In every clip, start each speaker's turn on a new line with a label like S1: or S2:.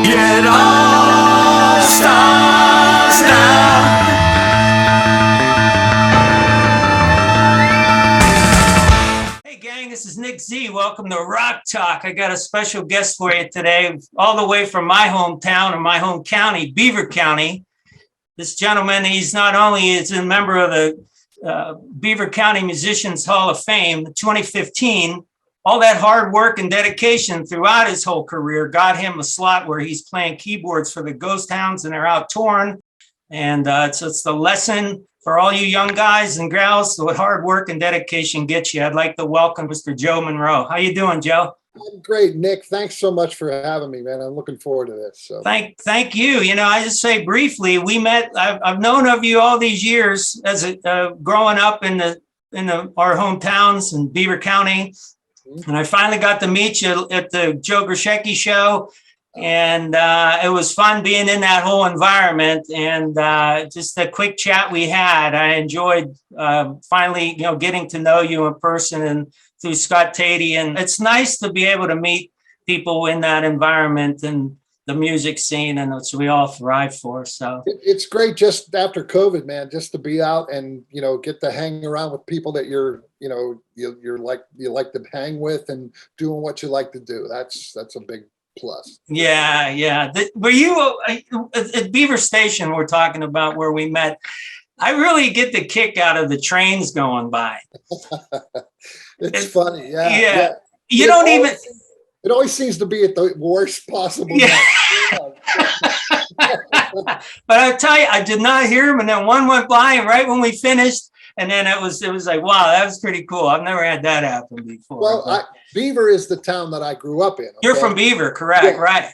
S1: It all starts now. Hey gang, this is Nick Z. Welcome to Rock Talk. I got a special guest for you today, all the way from my hometown or my home county, Beaver County. This gentleman, he's not only is a member of the Beaver County Musicians Hall of Fame, 2015. All that hard work and dedication throughout his whole career got him a slot where he's playing keyboards for the Ghost Hounds, and they're out touring. And so it's the lesson for all you young guys and gals. What hard work and dedication gets you. I'd like to welcome Mr. Joe Munroe. How you doing, Joe?
S2: I'm great, Nick. Thanks so much for having me, man. I'm looking forward to this. So
S1: thank you. You know, I just say briefly, we met. I've known of you all these years as growing up in our hometowns in Beaver County. And I finally got to meet you at the Joe Grishecki show. And it was fun being in that whole environment. And just a quick chat we had. I enjoyed finally, getting to know you in person and through Scott Tatey. And it's nice to be able to meet people in that environment and the music scene, and it's we all thrive for. So
S2: it's great just after COVID, man, just to be out and get to hang around with people that you like to hang with and doing what you like to do. That's a big plus.
S1: Yeah. Were you at Beaver Station? We're talking about where we met. I really get the kick out of the trains going by.
S2: It's funny,
S1: yeah. You don't even.
S2: It always seems to be at the worst possible time.
S1: But I tell you, I did not hear him, and then one went by, and right when we finished, and then it was like, wow, that was pretty cool. I've never had that happen before.
S2: Well, Beaver is the town that I grew up in. Okay?
S1: You're from Beaver, correct? Yeah. Right.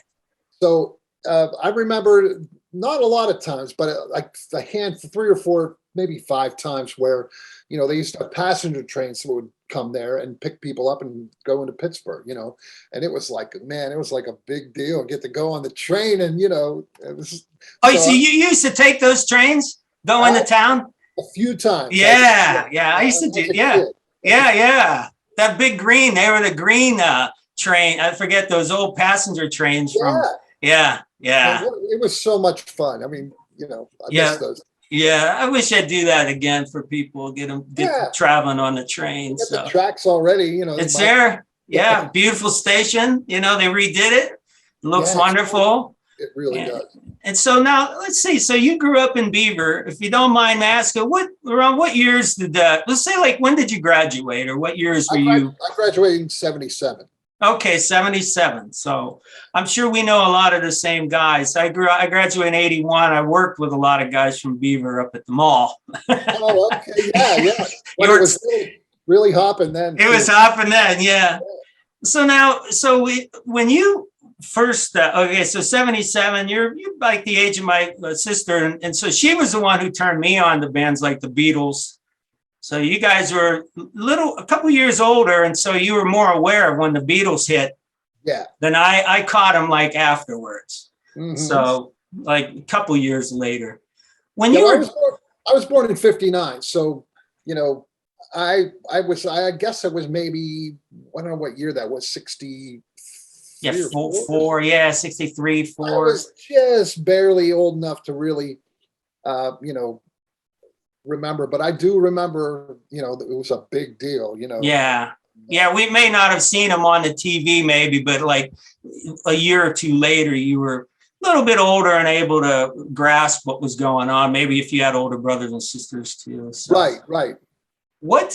S2: So I remember not a lot of times, but like a handful, 3 or 4, maybe 5 times where they used to have passenger trains that would come there and pick people up and go into Pittsburgh, and it was like, man, it was like a big deal. Get to go on the train, and it was.
S1: So you used to take those trains, go into town?
S2: A few times.
S1: Yeah. I used to do. Yeah. That big green. They were the green train. I forget those old passenger trains from. Yeah.
S2: It was so much fun. I mean, I miss those.
S1: Yeah, I wish I'd do that again for people. Get them traveling on the train.
S2: So the tracks already,
S1: it's there. Yeah, beautiful station. They redid it. It looks wonderful.
S2: It really does.
S1: And so now let's see. So you grew up in Beaver. If you don't mind me asking, around what years did that? Let's say, like, when did you graduate, or what years were you?
S2: I graduated in 77.
S1: Okay, 77. So I'm sure we know a lot of the same guys. I graduated in 81. I worked with a lot of guys from Beaver up at the mall.
S2: Oh, okay. Yeah. Well, it was really hopping then.
S1: It was hopping then, yeah. So now, when you first, so 77, you're like the age of my sister. And so she was the one who turned me on to bands like the Beatles. So you guys were a couple years older, and so you were more aware of when the Beatles hit.
S2: Yeah.
S1: Than I caught them like afterwards.
S2: Mm-hmm.
S1: So like a couple years later. I
S2: was born in 59. So, I guess it was maybe, I don't know what year that was, 60.
S1: Yeah, 4, 63, 4.
S2: I was just barely old enough to really, remember, but I do remember, it was a big deal,
S1: Yeah, we may not have seen him on the TV maybe, but like a year or two later, you were a little bit older and able to grasp what was going on. Maybe if you had older brothers and sisters too. So.
S2: Right.
S1: What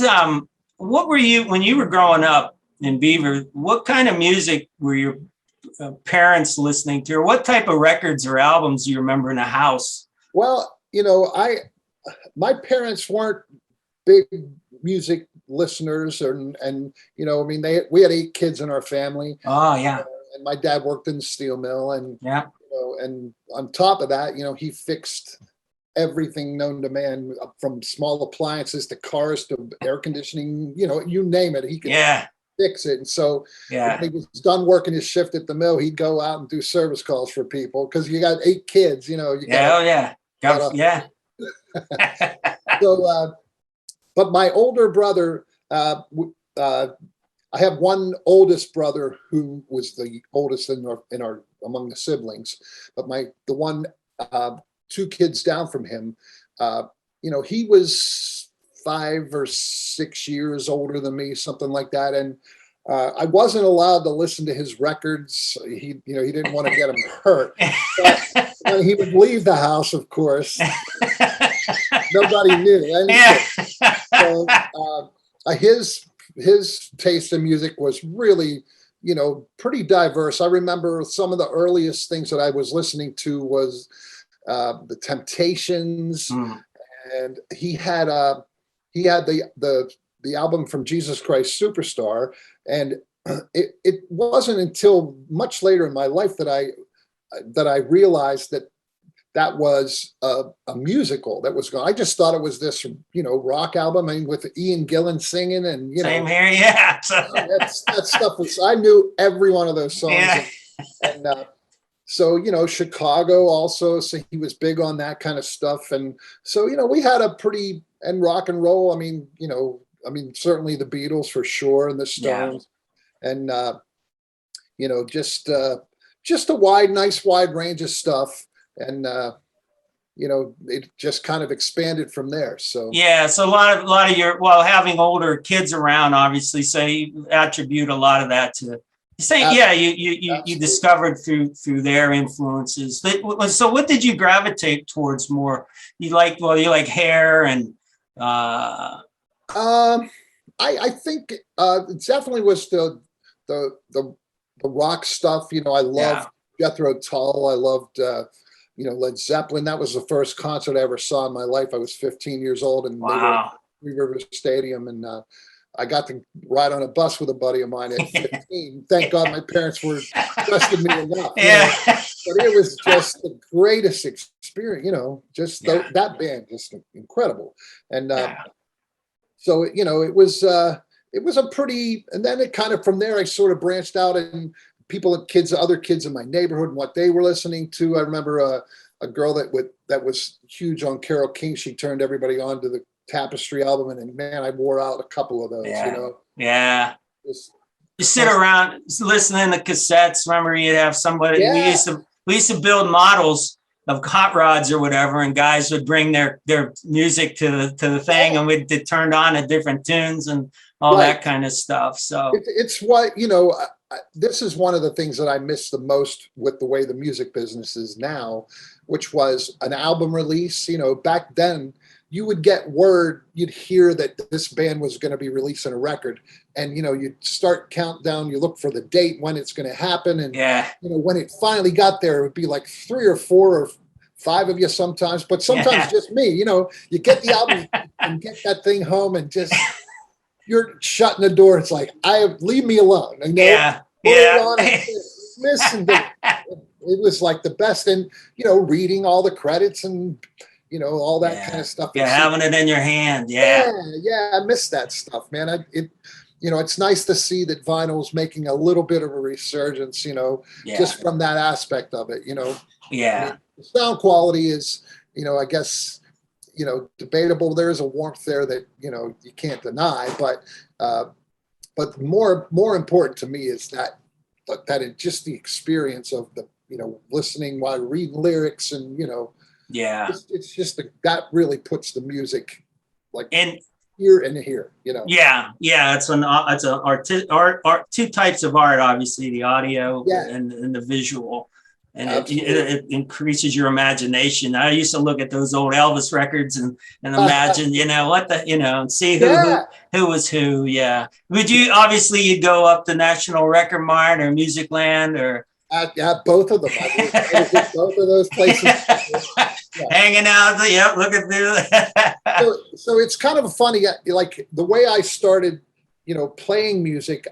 S1: were you, when you were growing up in Beaver, what kind of music were your parents listening to, or what type of records or albums do you remember in the house?
S2: Well, my parents weren't big music listeners, and we had 8 kids in our family.
S1: Oh yeah.
S2: And my dad worked in the steel mill, and and on top of that, he fixed everything known to man, from small appliances to cars to air conditioning. You name it, he could fix it. And so when he was done working his shift at the mill, he'd go out and do service calls for people, because you got 8 kids. So, but my older brother, I have one oldest brother who was the oldest in our among the siblings, but the one 2 kids down from him, he was 5 or 6 years older than me, something like that, and I wasn't allowed to listen to his records. He didn't want to get him hurt. But when he would leave the house, of course, nobody knew. So his taste in music was really, pretty diverse. I remember some of the earliest things that I was listening to was the Temptations, and he had the album from Jesus Christ Superstar, and it wasn't until much later in my life that I realized that was a musical that was going. I just thought it was this rock album, with Ian Gillan singing, and
S1: same here, yeah.
S2: that stuff was. I knew every one of those songs,
S1: Yeah.
S2: and so Chicago also. So he was big on that kind of stuff, and so we had a pretty and rock and roll. Certainly the Beatles for sure, and the Stones, and just a nice wide range of stuff, and it just kind of expanded from there. So
S1: so a lot of your having older kids around, obviously, so you attribute a lot of that to. You discovered through their influences. So what did you gravitate towards more? You like hair and.
S2: I think it definitely was the rock stuff. I loved Jethro Tull. I loved Led Zeppelin. That was the first concert I ever saw in my life. I was 15 years old, and they were at Three Rivers Stadium, and I got to ride on a bus with a buddy of mine at 15. Thank God my parents were trusted me enough. But it was just the greatest experience. That band, just incredible, and. So, it was a pretty, and then it kind of, from there, I sort of branched out, and other kids in my neighborhood and what they were listening to. I remember a girl that was huge on Carole King. She turned everybody on to the Tapestry album, and man, I wore out a couple of those,
S1: Yeah. You sit around listening to cassettes. Remember, you'd have somebody, we used to build models of hot rods or whatever, and guys would bring their music to the thing, and we'd turned on at different tunes and all that kind of stuff. So
S2: it's what this is one of the things that I miss the most with the way the music business is now, which was an album release. Back then you would get word, you'd hear that this band was going to be releasing a record, and you'd start countdown, you look for the date when it's going to happen, and when it finally got there, it would be like 3 or 4 or 5 of you sometimes, but sometimes just me. You get the album and get that thing home, and just you're shutting the door. It's like, leave me alone. Listen to it was like the best, and reading all the credits and all that kind of stuff.
S1: Having it in your hand.
S2: I miss that stuff, man. It's nice to see that vinyl's making a little bit of a resurgence, just from that aspect of it, the sound quality is, I guess, debatable. There is a warmth there that, you can't deny, but more important to me is that it's just the experience of the, listening while reading lyrics, and, it's just that really puts the music here and here, it's art, 2 types of art, obviously, the audio and the visual, and it increases your imagination. I used to look at those old Elvis records and imagine, and see who was who. Would you, obviously you'd go up to National Record Mart or Music Land or both of them. I was at both of those places.
S1: Hanging out, looking through.
S2: So it's kind of funny, like the way I started, playing music.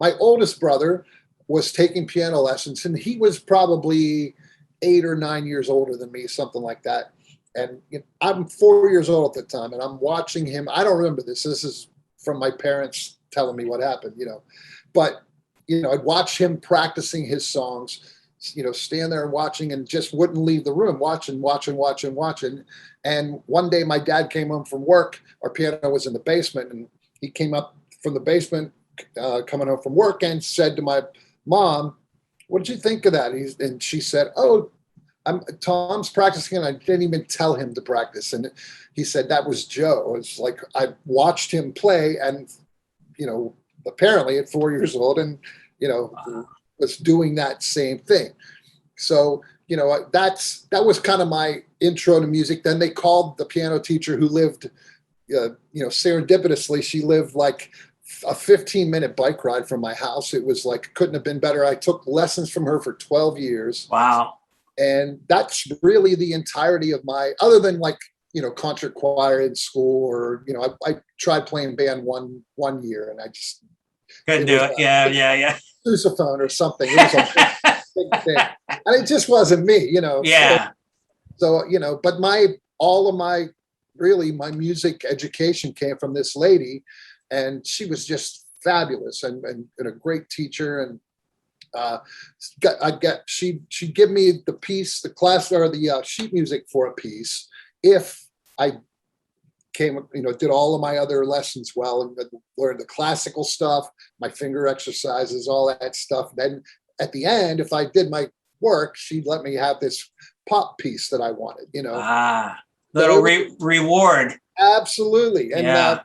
S2: My oldest brother was taking piano lessons, and he was probably 8 or 9 years older than me, something like that. And I'm 4 years old at the time, and I'm watching him. I don't remember this. This is from my parents telling me what happened, but I'd watch him practicing his songs, stand there and watching, and just wouldn't leave the room, watching. And one day my dad came home from work. Our piano was in the basement, and he came up from the basement, coming home from work and said to my mom, "What did you think of that?" And she said, "Oh, Tom's practicing," and I didn't even tell him to practice. And he said, "That was Joe." It's like I watched him play, and apparently at 4 years old, and was doing that same thing. So that was kind of my intro to music. Then they called the piano teacher who lived, serendipitously, she lived like a 15-minute bike ride from my house. It was like, couldn't have been better. I took lessons from her for 12 years.
S1: Wow.
S2: And that's really the entirety of my, other than like, concert choir in school, or, I tried playing band one year, and I just
S1: couldn't do it. Yeah.
S2: Sousaphone or something. It was a big thing. And it just wasn't me,
S1: Yeah.
S2: So but all of my music education came from this lady, and she was just fabulous and a great teacher. And she'd give me the piece, the class, or the sheet music for a piece if I did all of my other lessons well and learned the classical stuff, my finger exercises, all that stuff. Then at the end, if I did my work, she'd let me have this pop piece that I wanted,
S1: Little reward.
S2: Absolutely. And
S1: yeah.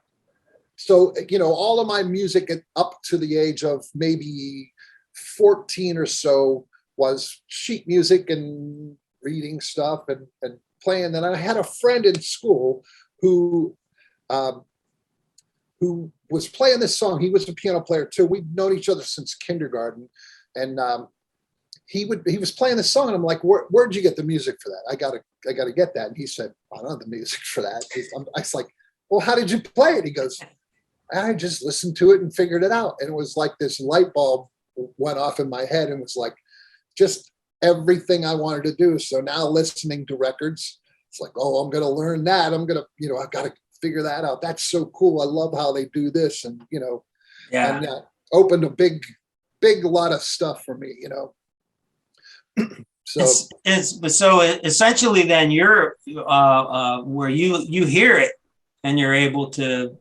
S2: So, all of my music up to the age of maybe 14 or so was sheet music and reading stuff and playing. Then I had a friend in school who was playing this song. He was a piano player too. We'd known each other since kindergarten, and he was playing this song, and I'm like, "Where'd you get the music for that? I gotta get that." And he said, "I don't have the music for that." I was like, "Well, how did you play it?" He goes, "I just listened to it and figured it out." And it was like this light bulb went off in my head, and was like just everything I wanted to do. So now listening to records, it's like, oh, I'm going to learn that. I'm going to, I've got to figure that out. That's so cool. I love how they do this. And, and opened a big lot of stuff for me, So
S1: so essentially then you're where you hear it and you're able to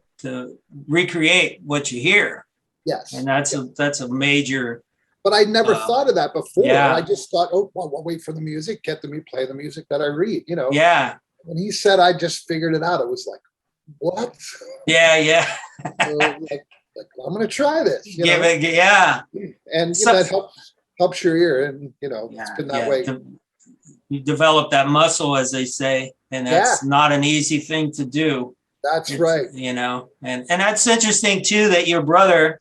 S1: recreate what you hear.
S2: Yes.
S1: And that's a major.
S2: But I never thought of that before.
S1: Yeah.
S2: I just thought, oh, well, I'll wait for the music, play the music that I read,
S1: Yeah.
S2: When he said I just figured it out, it was like, what?
S1: Yeah.
S2: So, like I'm going to try this.
S1: Yeah.
S2: And that helps your ear, and it's been that way.
S1: You develop that muscle, as they say, and that's not an easy thing to do.
S2: That's right.
S1: And that's interesting too, that your brother.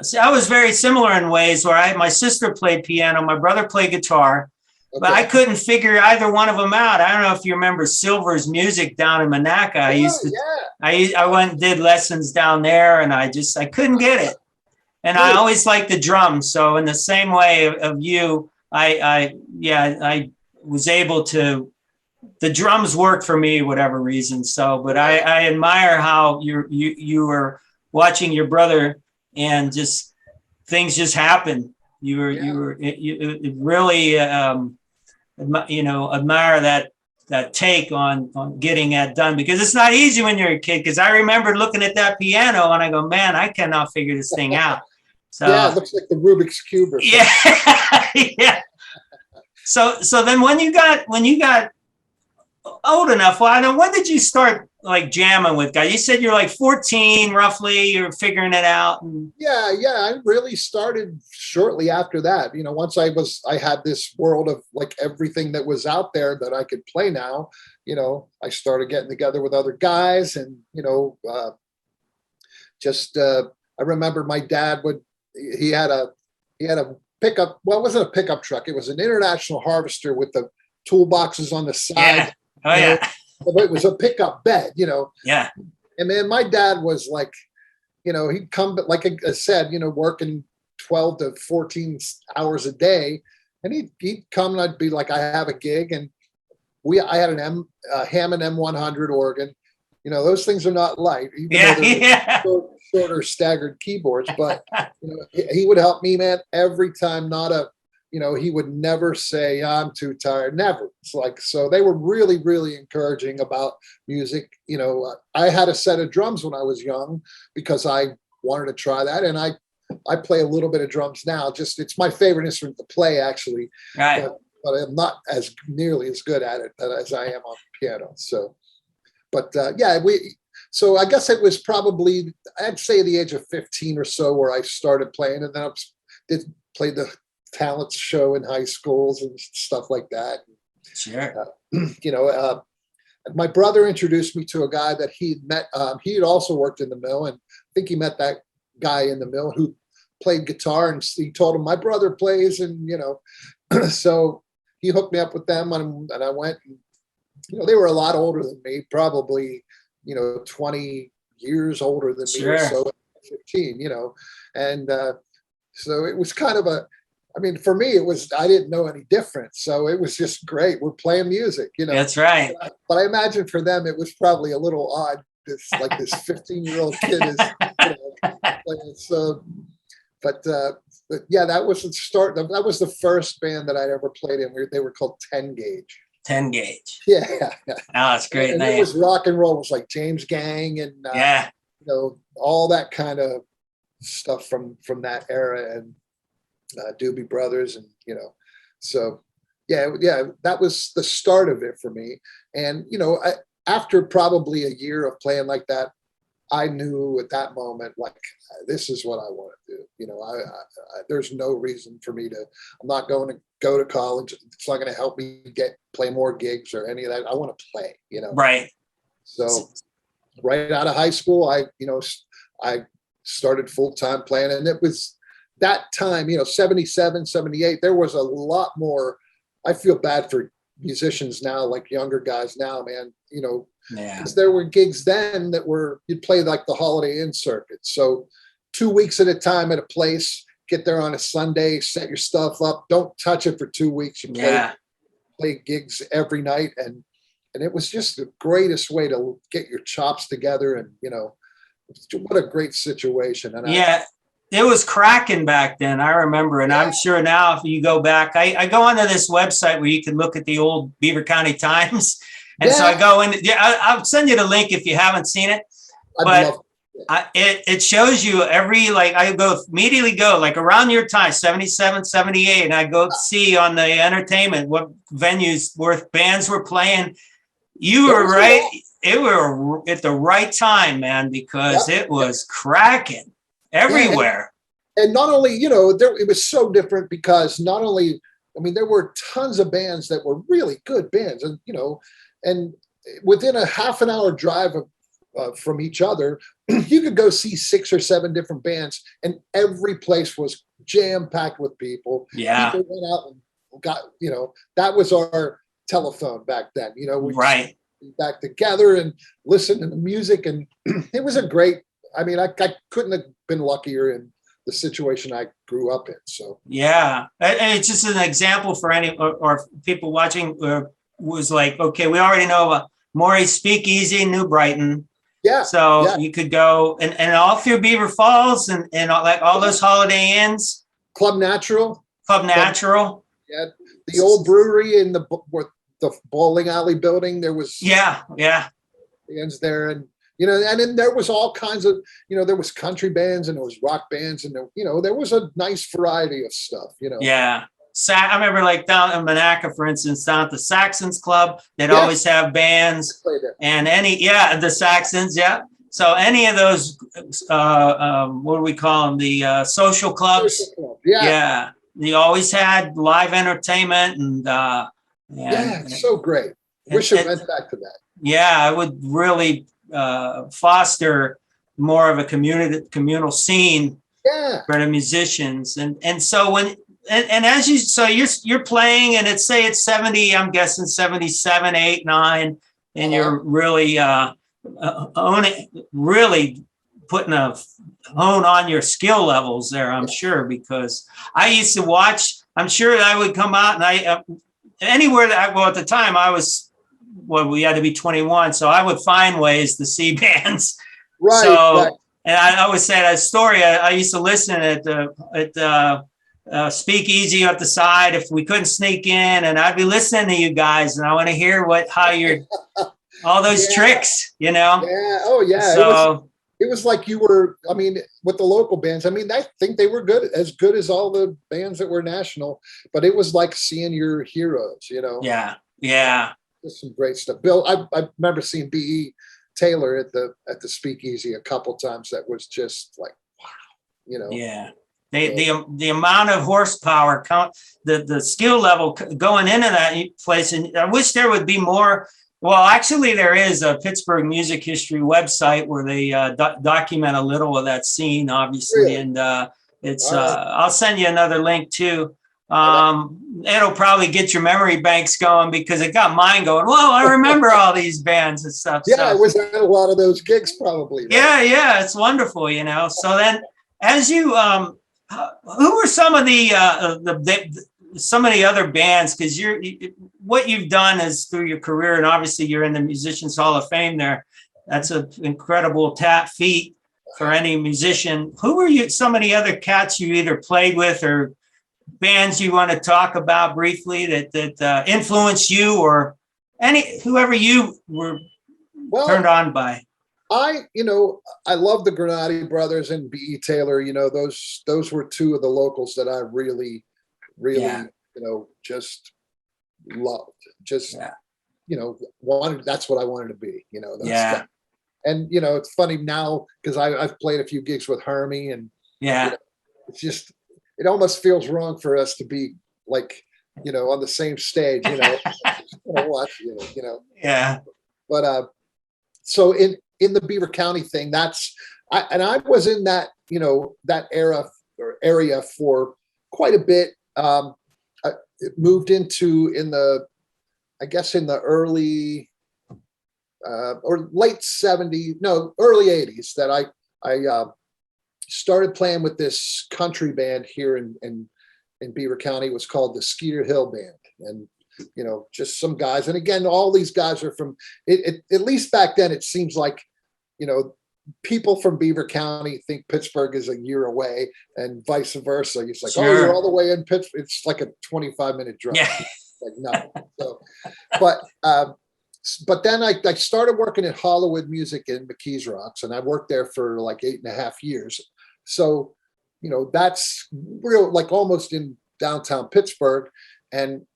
S1: See, I was very similar in ways where my sister played piano, my brother played guitar, but I couldn't figure either one of them out. I don't know if you remember Silver's Music down in Monaca. I went and did lessons down there, and I couldn't get it. And I always liked the drums. So in the same way of you, I was able to, the drums worked for me, whatever reason. So, but I admire how you were watching your brother, and just things just happen. You really admire that take on getting that done, because it's not easy when you're a kid. Because I remember looking at that piano and I go, man, I cannot figure this thing out. So
S2: it looks like the Rubik's Cube or something.
S1: Yeah. So then when you got old enough, when did you start like jamming with guys? You said you're like 14 roughly, you're figuring it out.
S2: Yeah. I really started shortly after that. Once I had this world of like everything that was out there that I could play now, I started getting together with other guys, and, I remember my dad he had a pickup. Well, it wasn't a pickup truck. It was an International Harvester with the toolboxes on the side.
S1: Yeah. Oh, yeah.
S2: It was a pickup bed,
S1: Yeah.
S2: And then my dad was like, he'd come, but like I said, working 12 to 14 hours a day, and he'd come, and I'd be like, I have a gig, and I had a Hammond M100 organ. Those things are not light, even though they're shorter staggered keyboards, but he would help me, man, every time. He would never say, I'm too tired. Never. It's like, so they were really, really encouraging about music. I had a set of drums when I was young, because I wanted to try that. And I play a little bit of drums now. Just it's my favorite instrument to play, actually.
S1: Right.
S2: But I'm not as nearly as good at it as I am on piano. So, but so I guess it was probably, I'd say the age of 15 or so where I started playing, and then I played the talent show in high schools and stuff like that.
S1: Sure.
S2: My brother introduced me to a guy that he'd met. He had also worked in the mill, and I think he met that guy in the mill who played guitar, and he told him, my brother plays, and so he hooked me up with them, and I went. And, they were a lot older than me, probably 20 years older than me or so, 15. And so it was kind of for me, it was, I didn't know any different. So it was just great. We're playing music,
S1: That's right.
S2: But I imagine for them, it was probably a little odd. This 15-year-old kid is, playing. So, but yeah, that was the start. That was the first band that I'd ever played in. They were called 10 Gauge.
S1: 10 Gauge.
S2: Yeah.
S1: Oh, that's great.
S2: And it was rock and roll. It was like James Gang and, all that kind of stuff from that era, and Doobie Brothers, and so that was the start of it for me. And after probably a year of playing like that, I knew at that moment, like, this is what I want to do. There's no reason for me to. I'm not going to go to college. It's not going to help me play more gigs or any of that. I want to play.
S1: Right.
S2: So right out of high school, I started full-time playing, and it was that time, 77, 78, there was a lot more. I feel bad for musicians now, like younger guys now, man, because there were gigs then you'd play like the Holiday Inn circuit. So 2 weeks at a time at a place, get there on a Sunday, set your stuff up, don't touch it for 2 weeks. You play gigs every night. And it was just the greatest way to get your chops together. And, what a great situation. And
S1: it was cracking back then. I remember, and I'm sure now if you go back, I go onto this website where you can look at the old Beaver County Times. And so I go in, I'll send you the link if you haven't seen it. But it shows you I immediately go like around your time, 77, 78, and I go see on the entertainment what venues where bands were playing. You were right. It were at the right time, man, because it was cracking everywhere.
S2: And not only, it was so different because not only, there were tons of bands that were really good bands, and, and within a half an hour drive from each other, you could go see 6 or 7 different bands, and every place was jam packed with people. Yeah. People went out and got, that was our telephone back then, we back together and listen to the music, and it was a great. I couldn't have been luckier in the situation I grew up in. So and
S1: it's just an example for any or people watching. Was like, okay, we already know about Maury's Speakeasy, New Brighton. So you could go and all through Beaver Falls and all those Holiday Inns. Club Natural.
S2: Yeah, the old brewery in the bowling alley building. There was bands there, and and then there was all kinds of there was country bands and there was rock bands, and there was a nice variety of stuff.
S1: I remember like down in Monaca, for instance, down at the Saxons Club, they'd always have bands, and the Saxons, So any of those, what do we call them? The social clubs. They always had live entertainment and
S2: so great. Wish it went back to that.
S1: I would really foster more of a communal scene for the musicians, and so when. And as you're playing, and it's 70, I'm guessing 77, 8, 9, and you're really really putting a hone on your skill levels there, I'm sure, because I used to watch. I'm sure I would come out and anywhere that I go at the time, we had to be 21, so I would find ways to see bands. And I always say that story. I used to listen at Speakeasy at the side if we couldn't sneak in, and I'd be listening to you guys, and I want to hear how you're all those tricks,
S2: So it was like you were, I mean, with the local bands, I mean, I think they were good as all the bands that were national, but it was like seeing your heroes, you know?
S1: Yeah. Yeah.
S2: There's some great stuff. Bill, I remember seeing B.E. Taylor at the Speakeasy a couple times. That was just like, wow, you know?
S1: Yeah.
S2: So,
S1: The amount of horsepower, the skill level going into that place, and I wish there would be more. Well, actually, there is a Pittsburgh music history website where they document a little of that scene, obviously,
S2: really?
S1: and it's.
S2: All right.
S1: I'll send you another link too.
S2: And
S1: It'll probably get your memory banks going because it got mine going. Whoa, I remember all these bands and stuff.
S2: yeah, I
S1: So
S2: was at a lot of those gigs probably, right?
S1: yeah, it's wonderful, you know. So then, as you who were some of some of the other bands? Because what you've done is through your career, and obviously you're in the Musicians Hall of Fame there. That's an incredible feat for any musician. Who were some of the other cats you either played with or bands you want to talk about briefly that influenced you, or whoever you were turned on by?
S2: I love the Granati brothers and B.E. Taylor. You know, those were two of the locals that I really,
S1: Yeah.
S2: just loved. Just,
S1: Yeah.
S2: wanted. That's what I wanted to be. Those
S1: Yeah.
S2: guys. And it's funny now because I've played a few gigs with Hermie, and
S1: Yeah.
S2: it's just it almost feels wrong for us to be like on the same stage. Watch
S1: Yeah.
S2: But so in the Beaver County thing, I was in that, that area for quite a bit. It moved into I guess in the early or late 70s, no, early 80s that I started playing with this country band here in Beaver County. It was called the Skeeter Hill Band. And just some guys. And again, all these guys are from it, at least back then, it seems like, people from Beaver County think Pittsburgh is a year away and vice versa. It's like,
S1: Sure.
S2: oh, you're all the way in Pittsburgh. It's like a 25-minute drive.
S1: Yeah.
S2: Like, no. So, but then I started working at Hollywood Music in McKees Rocks, and I worked there for like 8.5 years. So, that's real, like almost in downtown Pittsburgh. And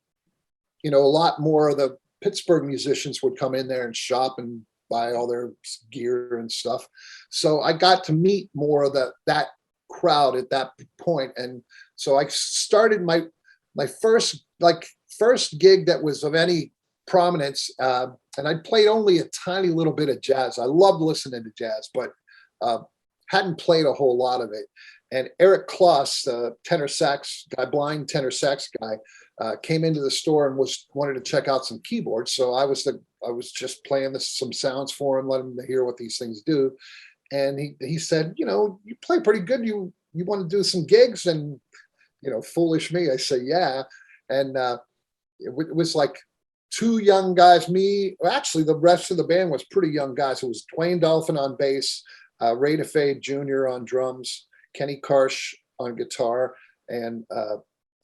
S2: a lot more of the Pittsburgh musicians would come in there and shop and buy all their gear and stuff. So I got to meet more of that crowd at that point. And so I started my first gig that was of any prominence. And I played only a tiny little bit of jazz. I loved listening to jazz, but hadn't played a whole lot of it. And Eric Kloss, the tenor sax guy, blind tenor sax guy, came into the store and wanted to check out some keyboards. So I was just playing some sounds for him, let him hear what these things do. And he said, you play pretty good. You want to do some gigs? And foolish me, I say yeah. And it was like two young guys. Actually, the rest of the band was pretty young guys. It was Dwayne Dolphin on bass, Ray DeFay Jr. on drums, Kenny Karsh on guitar, and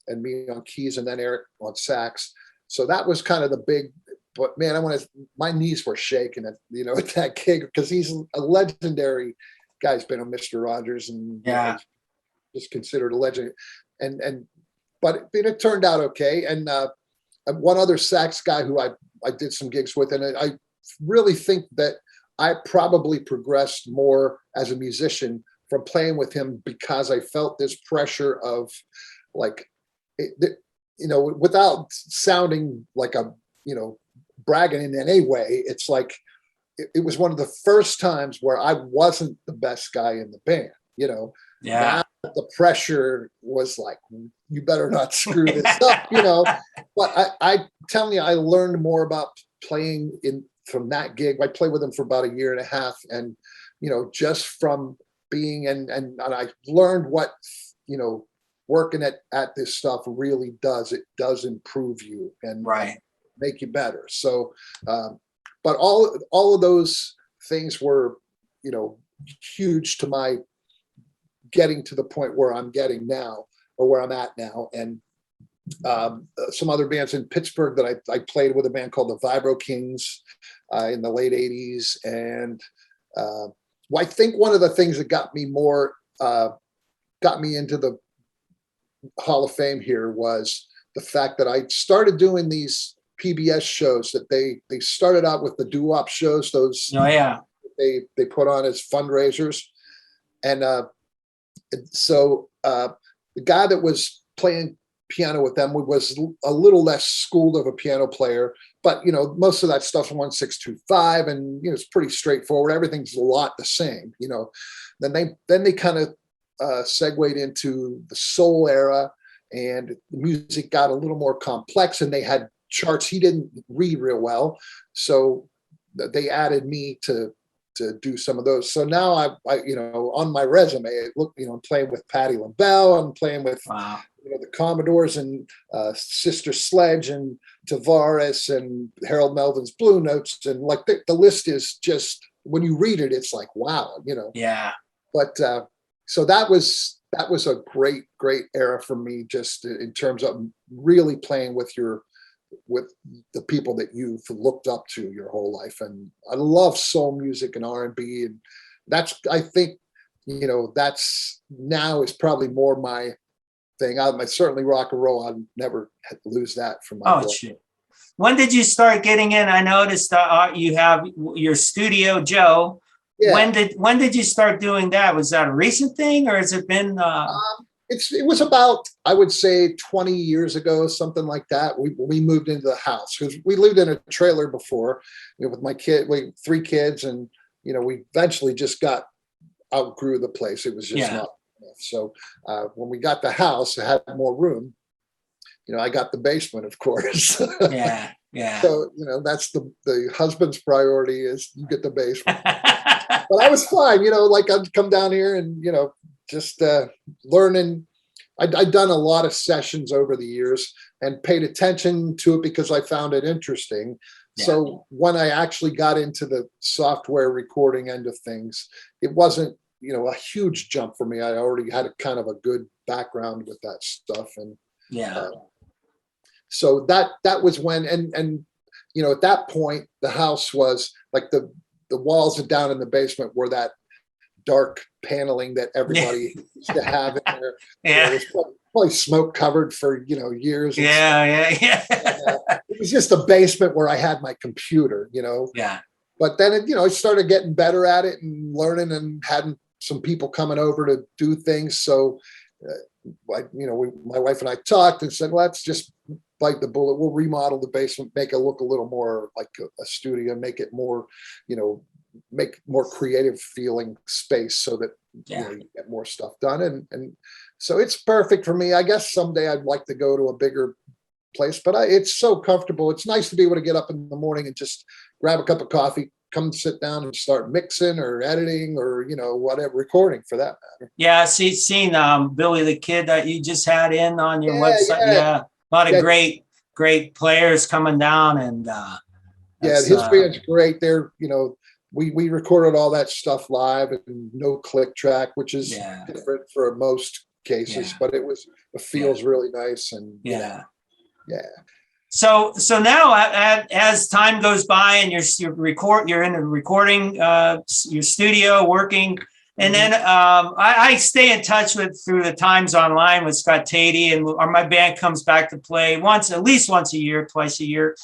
S2: me on keys, and then Eric on sax. So that was kind of the big. But man, my knees were shaking at at that gig because he's a legendary guy. He's been on Mr. Rogers and just considered a legend. But it turned out okay. And one other sax guy who I did some gigs with, and I really think that I probably progressed more as a musician from playing with him because I felt this pressure of like, without sounding like a, bragging in any way. It's like, it was one of the first times where I wasn't the best guy in the band, Now the pressure was like, you better not screw this up, But I telling you, I learned more about playing from that gig. I played with him for about 1.5 years, and, just from being, and I learned what, working at this stuff really does. It does improve you and make you better. So, but all of those things were, huge to my getting to the point where I'm getting now, or where I'm at now. And some other bands in Pittsburgh that I played with, a band called the Vibro Kings in the late 80s. And well, I think one of the things that got me into the Hall of Fame here was the fact that I started doing these PBS shows that they started out with the doo-wop shows, those
S1: Oh yeah.
S2: they put on as fundraisers. And so the guy that was playing piano with them was a little less schooled of a piano player, but most of that stuff's 1-6-2-5, and it's pretty straightforward. Everything's a lot the same. Then they kind of segued into the soul era, and the music got a little more complex, and they had charts. He didn't read real well, so they added me to do some of those. So now I on my resume, I'm playing with Patti LaBelle, I'm playing with
S1: Wow.
S2: The Commodores and Sister Sledge and Tavares and Harold Melvin's Blue Notes, and like the list is just, when you read it, it's like, wow,
S1: Yeah.
S2: But so that was a great era for me, just in terms of really playing with the people that you've looked up to your whole life. And I love soul music and R&B, and that's, I think, that's now is probably more my thing. I certainly rock and roll. I'd never lose that from my
S1: Oh
S2: blood.
S1: shit. When did you start getting in? I noticed you have your studio, Joe.
S2: Yeah.
S1: When did you start doing that? Was that a recent thing, or has it been?
S2: It was about, I would say, 20 years ago, something like that. We moved into the house, because we lived in a trailer before, with my kid, 3 kids, and we eventually just outgrew the place. It was just not enough. So when we got the house, it had more room. I got the basement, of course.
S1: Yeah.
S2: So that's the husband's priority, is you get the basement. But I was fine, like I'd come down here and just learning. I'd done a lot of sessions over the years and paid attention to it because I found it interesting. Yeah. So when I actually got into the software recording end of things, it wasn't, a huge jump for me. I already had a kind of a good background with that stuff. And so that was when, and at that point, the house was like the walls down in the basement were that dark paneling that everybody used to have in there.
S1: Yeah.
S2: It was probably smoke covered for, years.
S1: Yeah.
S2: It was just a basement where I had my computer,
S1: Yeah.
S2: But then, I started getting better at it and learning, and had some people coming over to do things. So, my wife and I talked and said, let's just bite the bullet. We'll remodel the basement, make it look a little more like a studio, make it more, make more creative feeling space, so that you get more stuff done. And so it's perfect for me. I guess someday I'd like to go to a bigger place, but it's so comfortable. It's nice to be able to get up in the morning and just grab a cup of coffee, come sit down and start mixing or editing or, whatever, recording for that matter.
S1: Yeah. Seen Billy the Kid that you just had in on your website. Yeah. A lot of great players coming down, and
S2: his band's great. They're, we recorded all that stuff live and no click track, which is different for most cases, but it feels really nice. And
S1: So now, as time goes by and you're in the recording, your studio working, and then I stay in touch through the Times Online with Scott Tatey, and my band comes back to play at least once a year, twice a year.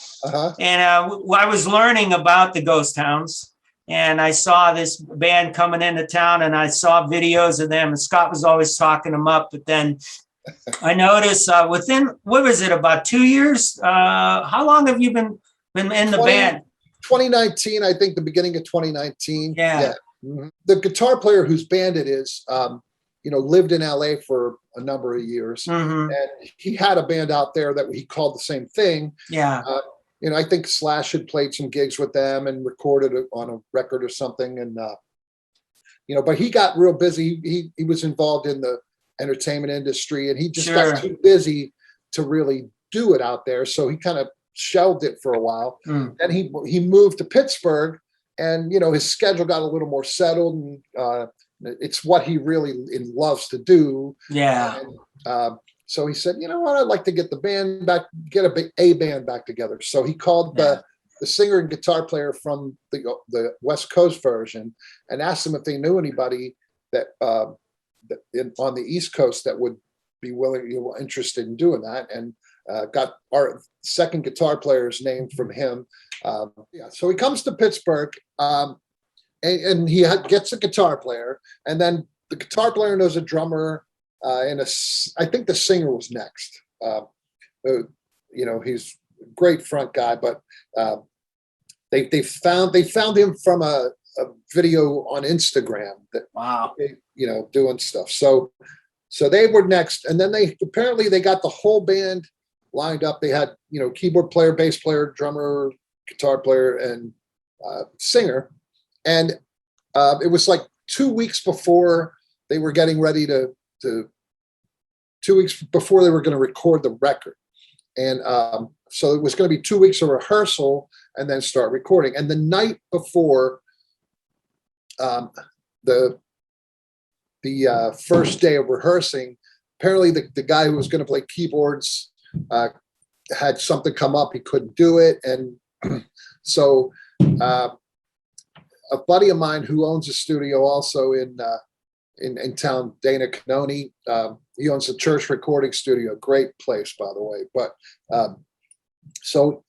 S1: And I was learning about the Ghost Hounds, and I saw this band coming into town, and I saw videos of them, and Scott was always talking them up. But then I noticed within, what was it, about 2 years? How long have you been in the band?
S2: 2019, I think, the beginning of 2019.
S1: Yeah.
S2: Mm-hmm. The guitar player whose band it is, lived in LA for a number of years, and he had a band out there that he called the same thing.
S1: Yeah.
S2: I think Slash had played some gigs with them and recorded it on a record or something. And, but he got real busy. He was involved in the entertainment industry, and he just got too busy to really do it out there. So he kind of shelved it for a while. Then he moved to Pittsburgh, and, his schedule got a little more settled, and it's what he really loves to do.
S1: Yeah.
S2: So he said, you know what, I'd like to get the band back, get a band back together. So he called the singer and guitar player from the West Coast version and asked them if they knew anybody that, on the East Coast that would be interested in doing that, and got our second guitar player's name from him. So he comes to Pittsburgh, and he gets a guitar player, and then the guitar player knows a drummer, and I think the singer was next. He's a great front guy, but they found him from a video on Instagram that,
S1: wow,
S2: doing stuff. So they were next, and then they got the whole band lined up. They had keyboard player, bass player, drummer, guitar player, and singer. And it was like 2 weeks before they were getting ready to 2 weeks before they were going to record the record. And so it was going to be 2 weeks of rehearsal and then start recording. And the night before the first day of rehearsing, apparently the guy who was going to play keyboards had something come up. He couldn't do it. And so a buddy of mine who owns a studio also in town, Dana Canoni, he owns a church recording studio, great place, by the way. But so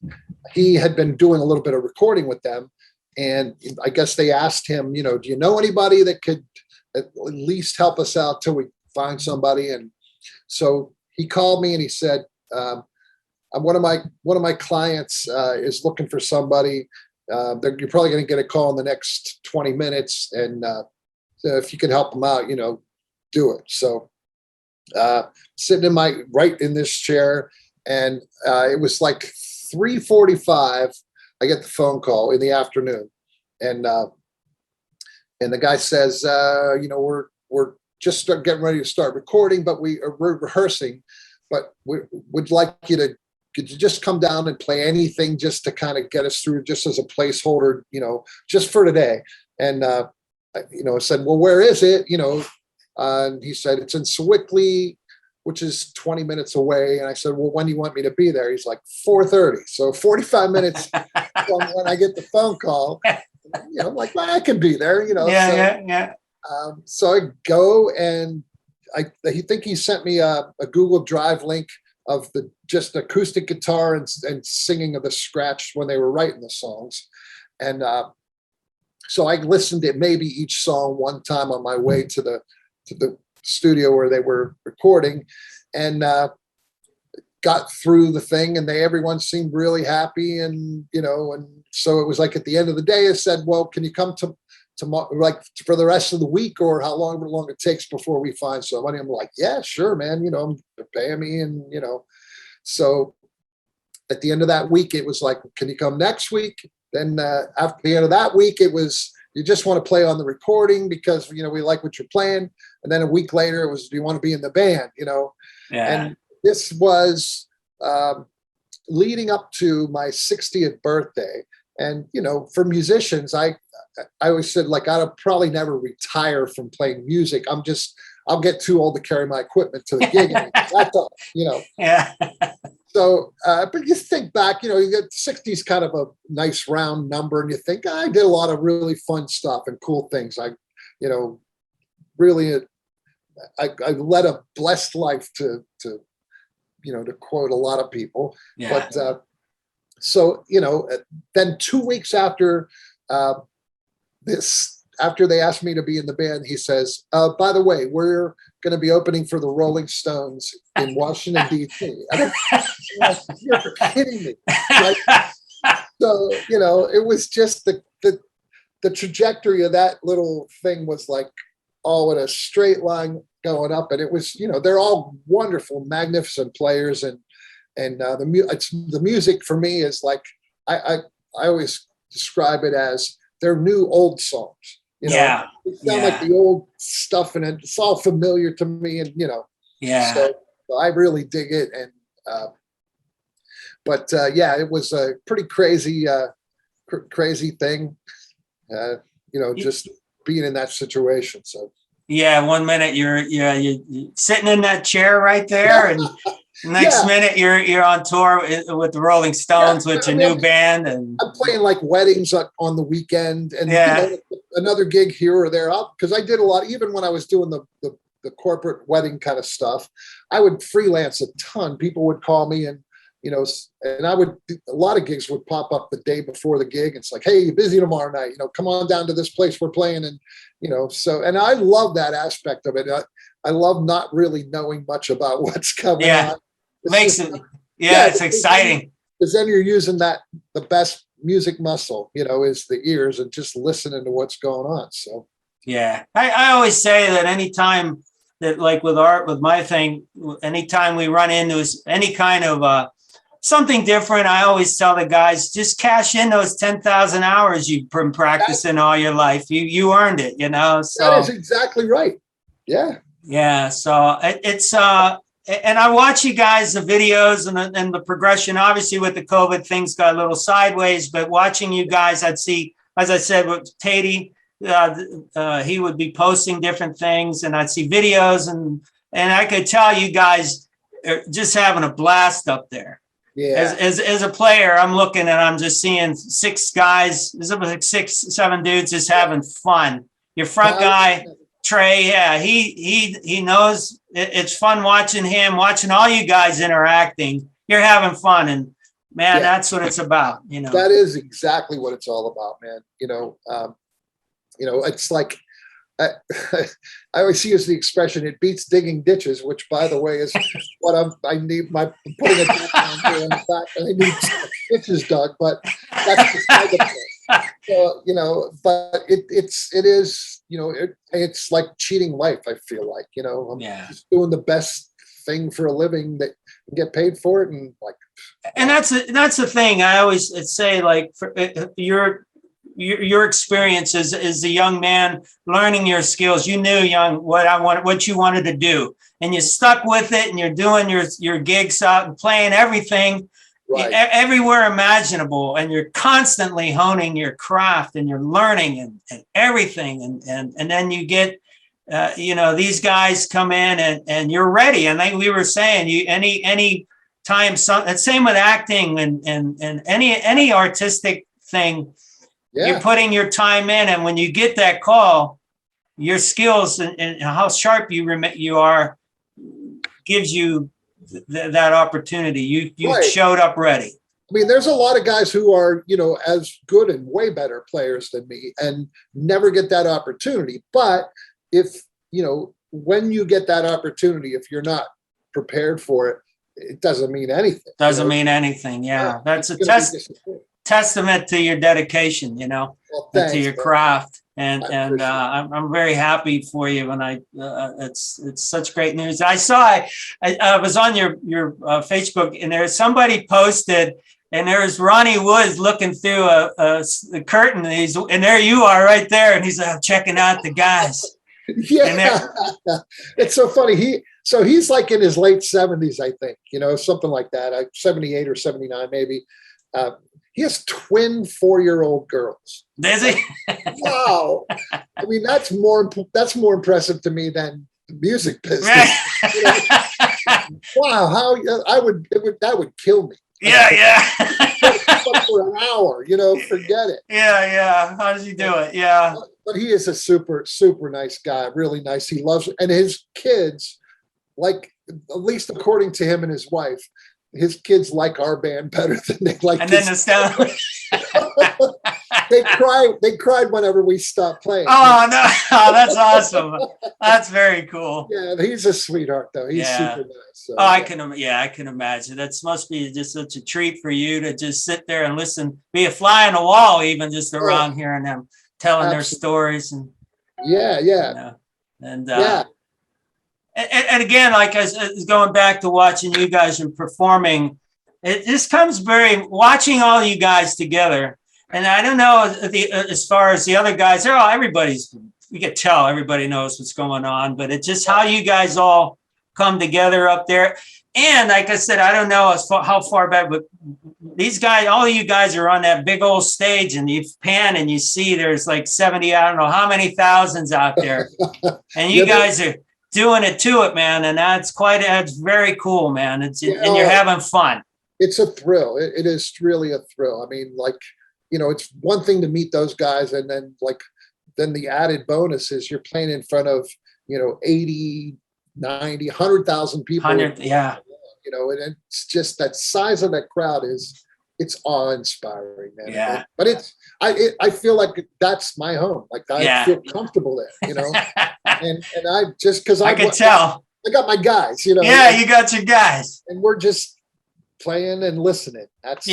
S2: he had been doing a little bit of recording with them. And I guess they asked him, do you know anybody that could at least help us out till we find somebody? And so he called me and he said, one of my clients is looking for somebody. You're probably going to get a call in the next 20 minutes. And if you can help them out, do it. So sitting right in this chair, and it was like 3:45. I get the phone call in the afternoon, and the guy says, we're just getting ready to start recording, but we're rehearsing, but we would like you to, could you just come down and play anything just to kind of get us through, just as a placeholder, just for today. And I said, well, where is it? And he said, it's in Sewickley, which is 20 minutes away. And I said, well, when do you want me to be there? He's like, 4:30. So 45 minutes from when I get the phone call, I'm like, well, I can be there,
S1: Yeah.
S2: So I go, and I think he sent me a Google Drive link of the just acoustic guitar and singing of the scratch when they were writing the songs. And so I listened to maybe each song one time on my way to the studio where they were recording, and got through the thing, and everyone seemed really happy. And, and so it was like at the end of the day, I said, well, can you come to like for the rest of the week, or how long it takes before we find somebody? I'm like, yeah, sure, man. They're paying me. And, so at the end of that week, it was like, can you come next week? Then after the end of that week, it was, you just want to play on the recording because, we like what you're playing. And then a week later, it was, do you want to be in the band? Yeah. And this was leading up to my 60th birthday. And, for musicians, I always said, like, I'll probably never retire from playing music. I'll get too old to carry my equipment to the gig. That's all,
S1: Yeah.
S2: So, but you think back, you get 60 is kind of a nice round number, and you think, I did a lot of really fun stuff and cool things. I led a blessed life to quote a lot of people.
S1: Yeah.
S2: But so, then 2 weeks after after they asked me to be in the band, he says, by the way, we're going to be opening for the Rolling Stones in Washington, D.C. You're kidding me. Right? So, it was just the trajectory of that little thing was like all in a straight line going up. And it was, they're all wonderful, magnificent players. And the music for me is like, I always describe it as their new old songs.
S1: Yeah.
S2: It sound like the old stuff, and it's all familiar to me. And,
S1: Yeah.
S2: So I really dig it. And, it was a pretty crazy thing, just being in that situation. So.
S1: Yeah. 1 minute you're sitting in that chair right there, and Next minute you're on tour with the Rolling Stones with your new band, and
S2: I'm playing like weddings on the weekend, and another gig here or there. Because I did a lot, even when I was doing the corporate wedding kind of stuff, I would freelance a ton. People would call me, and and a lot of gigs would pop up the day before the gig. It's like, hey, you busy tomorrow night? Come on down to this place we're playing, and and I love that aspect of it. I love not really knowing much about what's coming on.
S1: It's exciting.
S2: Because then you're using the best music muscle, is the ears and just listening to what's going on. So
S1: yeah, I always say that anytime that, like with my thing, anytime we run into any kind of something different, I always tell the guys, just cash in those 10,000 hours you've been practicing all your life. You earned it, So
S2: that is exactly right. Yeah.
S1: Yeah. So it's and I watch you guys, the videos and the progression. Obviously, with the COVID, things got a little sideways. But watching you guys, I'd see, as I said, with Tatey, he would be posting different things, and I'd see videos, and I could tell you guys are just having a blast up there.
S2: Yeah.
S1: As a player, I'm looking and I'm just seeing 6 guys. There's like 6, 7 dudes just having fun. Your front guy, Trey, he knows it's fun watching him, watching all you guys interacting. You're having fun, and man, that's what it's about.
S2: That is exactly what it's all about, man. It's like I always use the expression, it beats digging ditches, which, by the way, is what I need. Putting a ditch on here in the back, and I need ditches dug, but that's beside the point. So, but it is, it's like cheating life. I feel like, I'm just doing the best thing for a living that you get paid for it, and
S1: that's the thing. I always say, like, for your experience as a young man learning your skills, you knew what you wanted to do, and you stuck with it, and you're doing your gigs out and playing everything everywhere imaginable, and you're constantly honing your craft, and you're learning and everything, and then you get these guys come in and you're ready. And like we were saying, any time, same with acting and any artistic thing. Yeah. You're putting your time in, and when you get that call, your skills and how sharp you are gives you that opportunity. You showed up ready.
S2: I mean, there's a lot of guys who are, as good and way better players than me and never get that opportunity. But if, when you get that opportunity, if you're not prepared for it, it doesn't mean anything.
S1: Doesn't mean anything. Yeah. That's a testament to your dedication, well, thanks, to your craft, and I'm very happy for you. And it's such great news. I saw I was on your Facebook, and there's somebody posted, and there's Ronnie Woods looking through the curtain, and there you are right there, and he's checking out the guys.
S2: Yeah, it's so funny. He's like in his late 70s, I think, something like that. 78 or 79, maybe. He has twin 4-year-old girls.
S1: Does he?
S2: Wow. I mean, that's more impressive to me than the music business. Wow, that would kill me.
S1: Yeah.
S2: For an hour, forget it.
S1: Yeah. How does he do it? Yeah.
S2: But he is a super, super nice guy. Really nice. He loves it. And his kids, like, at least according to him and his wife, his kids like our band better than they like.
S1: And then
S2: they cried whenever we stopped playing.
S1: Oh no, that's awesome. That's very cool.
S2: Yeah, he's a sweetheart though. He's super nice. So,
S1: I can imagine. That must be just such a treat for you to just sit there and listen, be a fly on the wall, even just around hearing them telling their stories and And again, like as going back to watching you guys and performing, it just comes watching all you guys together. And I don't know as far as the other guys, you can tell everybody knows what's going on, but it's just how you guys all come together up there. And like I said, I don't know how far back, but these guys, all of you guys are on that big old stage, and you pan and you see there's like 70, I don't know how many thousands out there. And you guys are doing it to it, man. And that's very cool, man. And you're having fun.
S2: It's a thrill. It is really a thrill. I mean, like, it's one thing to meet those guys, and then then the added bonus is you're playing in front of, 80, 90, 100,000 people.
S1: Yeah.
S2: And it's just that size of that crowd it's awe-inspiring, man.
S1: Yeah.
S2: But I feel like that's my home. Like I feel comfortable there, and I just because
S1: I can tell.
S2: I got my guys,
S1: Yeah, you got your guys.
S2: And we're just playing and listening. That's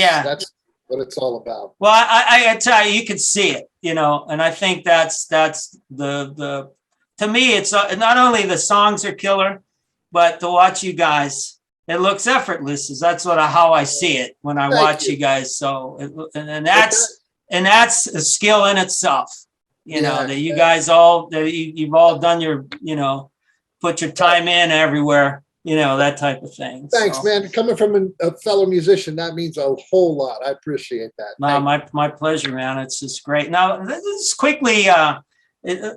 S2: what it's all about.
S1: Well, I tell you can see it, and I think that's the to me, it's not only the songs are killer, but to watch you guys, it looks effortless. That's how I see it when I watch you guys. So, and that's a skill in itself, that you guys you've all done your, put your time in everywhere. That type of thing.
S2: Thanks, man. Coming from a fellow musician, that means a whole lot. I appreciate that.
S1: No, my pleasure, man. It's just great. Now, this quickly,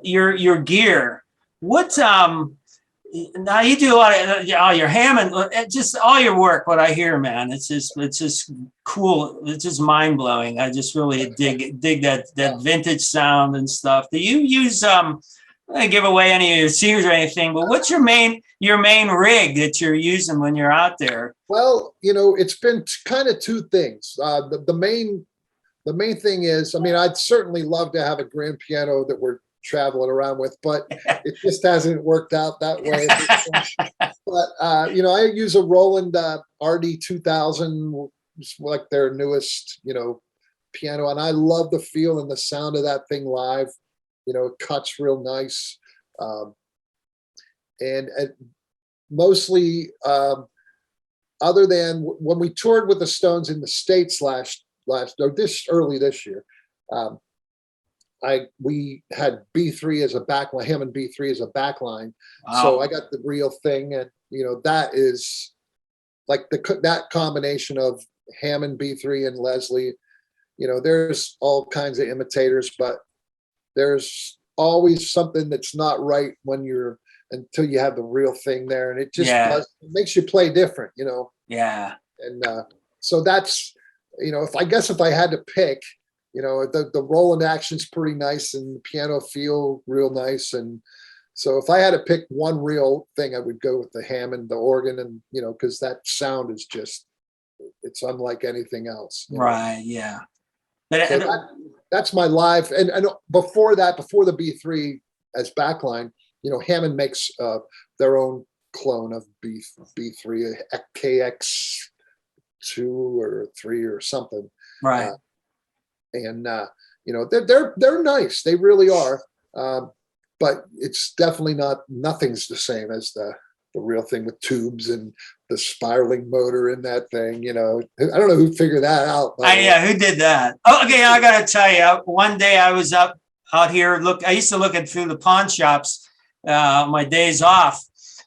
S1: your gear. What now you do a lot of all your Hammond, just all your work. What I hear, man, it's just cool. It's just mind blowing. I just really dig that vintage sound and stuff. Do you use I give away any of your secrets or anything, but what's your main rig that you're using when you're out there?
S2: Well, it's been kind of two things. The main thing is, I mean, I'd certainly love to have a grand piano that we're traveling around with, but it just hasn't worked out that way. But I use a Roland RD 2000, like their newest, piano, and I love the feel and the sound of that thing live. It cuts real nice. And mostly, other than when we toured with the Stones in the States early this year, we had B3 as a backline, Hammond B3 as a backline. Wow. So I got the real thing, and that is like that combination of Hammond B3 and Leslie. There's all kinds of imitators, but there's always something that's not right until you have the real thing there, and it just it makes you play different,
S1: Yeah.
S2: And so that's if I had to pick, the Roland action's pretty nice, and the piano feel real nice, and so if I had to pick one real thing, I would go with the Hammond, the organ, and because that sound is it's unlike anything else.
S1: Right. Yeah.
S2: So that's my live, and before that, before the B3 as backline, Hammond makes their own clone of B3, KX2 or 3 or something,
S1: right?
S2: And they're nice, they really are, but it's definitely nothing's the same as the real thing with tubes and the spiraling motor in that thing. I don't know who figured that out.
S1: Who did that? Oh, okay, I gotta tell you, one day I was out here. I used to look through the pawn shops my days off,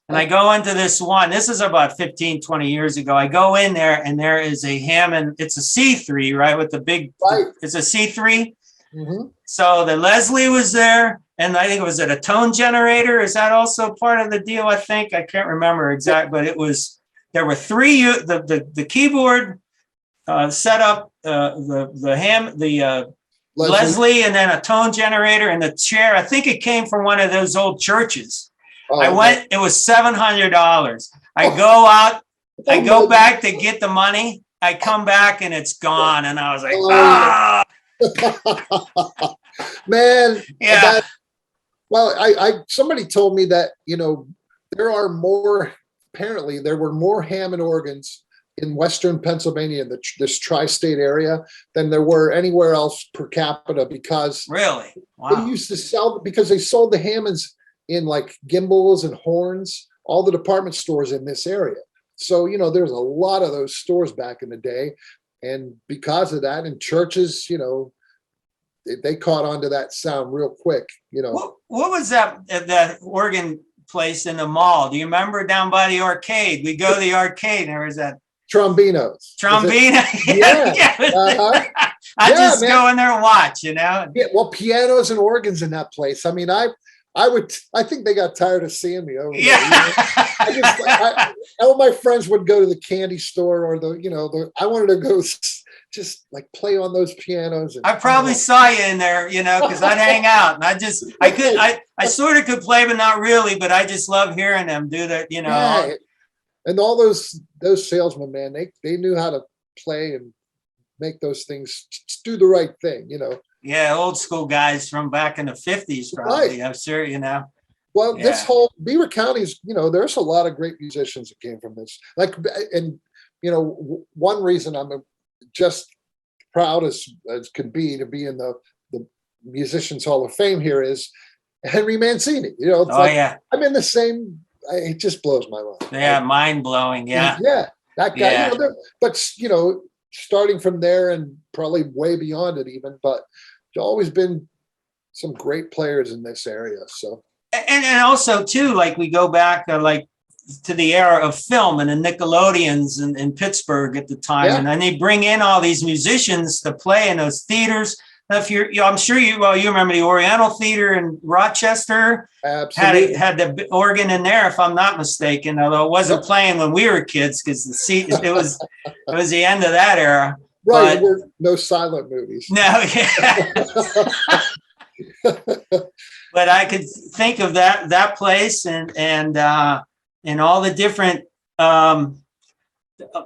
S1: and I go into this one. This is about 15, 20 years ago. I go in there, and there is a Hammond. It's a C3, right? With the big, it's a C3. Mm-hmm. So the Leslie was there, and I think it was a tone generator. Is that also part of the deal? I think I can't remember exactly, but there were three. The keyboard setup, the Leslie, and then a tone generator, and the chair. I think it came from one of those old churches. Oh, I went. It was $700. I go out. I go back to get the money. I come back and it's gone, and I was like, ah.
S2: Man,
S1: yeah.
S2: Well, somebody told me that there were more Hammond organs in Western Pennsylvania, this tri-state area, than there were anywhere else per capita, because
S1: really, wow.
S2: They used to sell, because they sold the Hammonds in like gimbals and horns, all the department stores in this area. So there's a lot of those stores back in the day. And because of that, in churches, they caught on to that sound real quick.
S1: What was that organ place in the mall? Do you remember down by the arcade? We go to the arcade, and there was that
S2: Trombinos.
S1: Trombino. Yeah. I just go in there and watch. Yeah.
S2: Well, pianos and organs in that place. I mean, I think they got tired of seeing me over there.
S1: Yeah.
S2: All my friends would go to the candy store or I wanted to go just like play on those pianos.
S1: I probably saw you in there, because I'd hang out and I sort of could play, but not really, but I just love hearing them do that,
S2: Yeah. And all those salesmen, man, they knew how to play and make those things do the right thing,
S1: Yeah, old school guys from back in the 50s, probably.
S2: Right.
S1: I'm sure,
S2: Well,
S1: Yeah.
S2: this whole Beaver County's, there's a lot of great musicians that came from this. Like, and one reason I'm just proud as could be to be in the Musicians Hall of Fame here is Henry Mancini. It's
S1: yeah.
S2: I'm in the same. It just blows my mind.
S1: Yeah, mind blowing. Yeah.
S2: Yeah, that guy.
S1: Yeah.
S2: But starting from there and probably way beyond it even, but there's always been some great players in this area. So.
S1: And also too, like we go back like to the era of film and the Nickelodeons in Pittsburgh at the time,
S2: Yeah.
S1: and then they bring in all these musicians to play in those theaters. If I'm sure you remember the Oriental Theater in Rochester.
S2: Absolutely.
S1: had the organ in there, if I'm not mistaken, although it wasn't playing when we were kids because it was the end of that era.
S2: Right, there were no silent movies.
S1: No, yeah. But I could think of that place and all the different.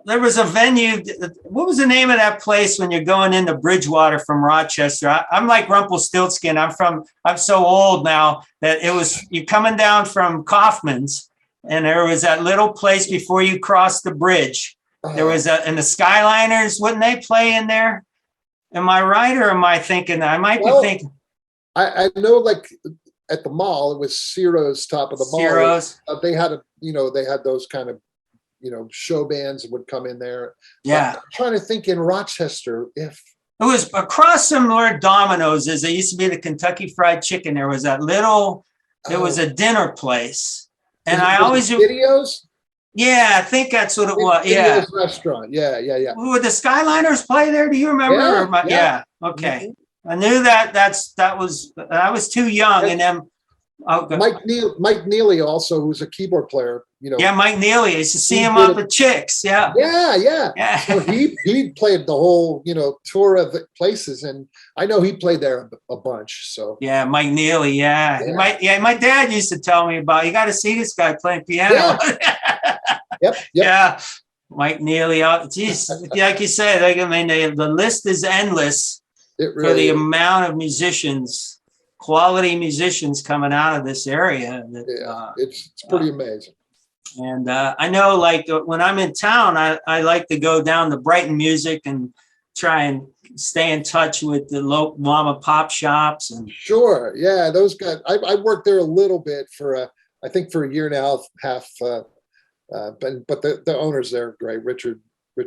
S1: There was a venue. What was the name of that place when you're going into Bridgewater from Rochester? I'm like Rumpelstiltskin. I'm so old now that you're coming down from Kaufman's, and there was that little place before you cross the bridge. There was and the Skyliners. Wouldn't they play in there? Am I right, or am I thinking? I might be thinking.
S2: I know, like at the mall, it was Ciro's top of the mall.
S1: Ciro's.
S2: They had they had those kind of show bands that would come in there.
S1: Yeah.
S2: I'm trying to think in Rochester if
S1: it was across from where Domino's is. There used to be the Kentucky Fried Chicken. There was that little. There was a dinner place, and I always
S2: videos. Yeah,
S1: I think that's what it was. Yeah,
S2: restaurant. Yeah.
S1: Would the Skyliners play there? Do you remember?
S2: Yeah.
S1: Okay. Mm-hmm. I knew I was too young, and then
S2: Mike Neely also, who's a keyboard player.
S1: Yeah, Mike Neely. I used to see him up at Chicks. Yeah.
S2: Yeah. So he played the whole tour of places, and I know he played there a bunch. So
S1: yeah, Mike Neely. Yeah. My dad used to tell me about. You got to see this guy playing piano.
S2: Yep.
S1: Yeah, Mike Neely. Geez, like you said, the list is endless for the amount of musicians, quality musicians coming out of this area.
S2: It's pretty amazing.
S1: And I know, like when I'm in town, I like to go down to Brighton Music and try and stay in touch with the local mom and pop shops. And
S2: sure, yeah, those guys. I worked there a little bit for I think for a year and a half. But the owners there are great. Richard.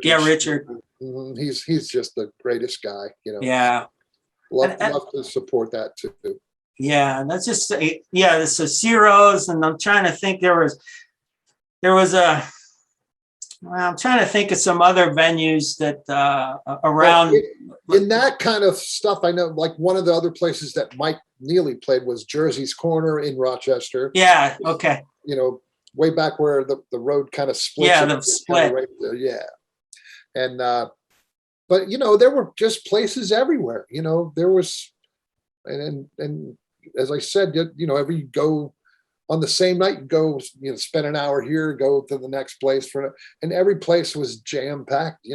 S1: Yeah, Richard.
S2: Mm-hmm. He's just the greatest guy.
S1: Yeah.
S2: Love to support that too.
S1: Yeah, and that's just it's a Ciro's, and I'm trying to think. There was I'm trying to think of some other venues that around
S2: in that kind of stuff. I know, like one of the other places that Mike Neely played was Jersey's Corner in Rochester.
S1: Yeah. Okay.
S2: Way back where the road kind of split.
S1: Yeah, the split.
S2: Right there. Yeah. And but there were just places everywhere. There was, and as I said, every go on the same night, go spend an hour here, go to the next place and every place was jam packed.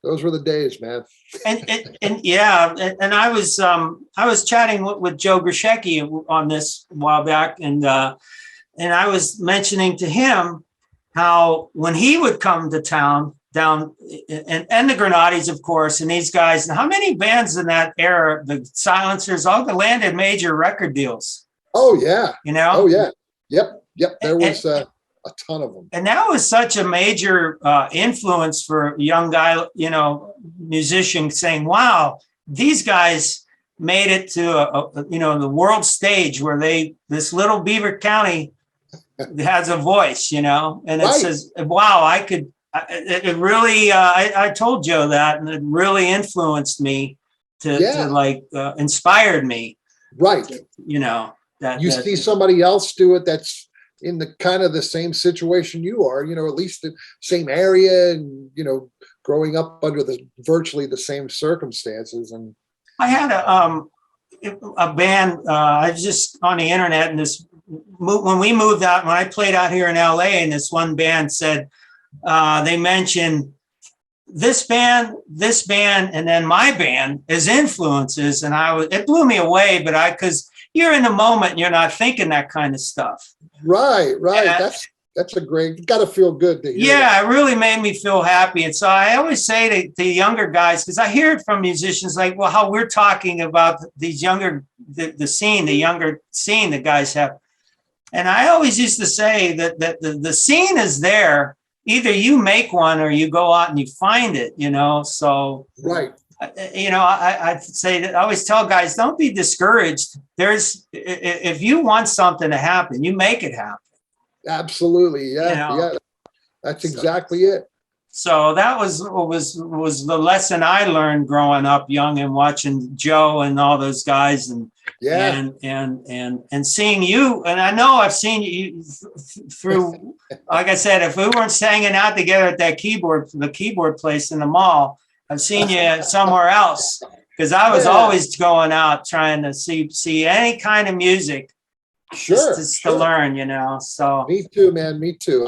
S2: Those were the days, man. And I was chatting with Joe Grishecki on this a while back, and I was mentioning to him how when he would come to town down and the Grenadis, of course, and these guys, and how many bands in that era, the Silencers, all the landed major record deals. Oh yeah. Oh yeah. Yep. There was a ton of them.
S1: And that was such a major influence for a young guy, musician saying, wow, these guys made it to the world stage where this little Beaver County has a voice, and it says, wow, it really, I told Joe that, and it really influenced me to inspired me.
S2: Right. you see somebody else do it that's in the kind of the same situation you are, you know, at least the same area, and, you know, growing up under virtually the same circumstances. And
S1: I had a band, I was just on the internet, and when we moved out, when I played out here in LA, and this one band said, they mentioned this band, and then my band as influences. And it blew me away, but because you're in the moment and you're not thinking that kind of stuff.
S2: Right. That's a great, you got to feel good to hear that.
S1: It really made me feel happy. And so I always say to younger guys, because I hear it from musicians, like, well, how we're talking about these younger, the younger scene that guys have. And I always used to say that the scene is there. Either you make one or you go out and you find it, you know? So,
S2: right.
S1: You know, I say that I always tell guys, don't be discouraged. If you want something to happen, you make it happen.
S2: Absolutely. Yeah. You know? Yeah. That's exactly it.
S1: So that was the lesson I learned growing up young and watching Joe and all those guys, and seeing you. And I know I've seen you through, like I said, if we weren't hanging out together at the keyboard place in the mall, I've seen you somewhere else, because I was always going out trying to see any kind of music. Just to learn, you know. So
S2: me too, man. Me too.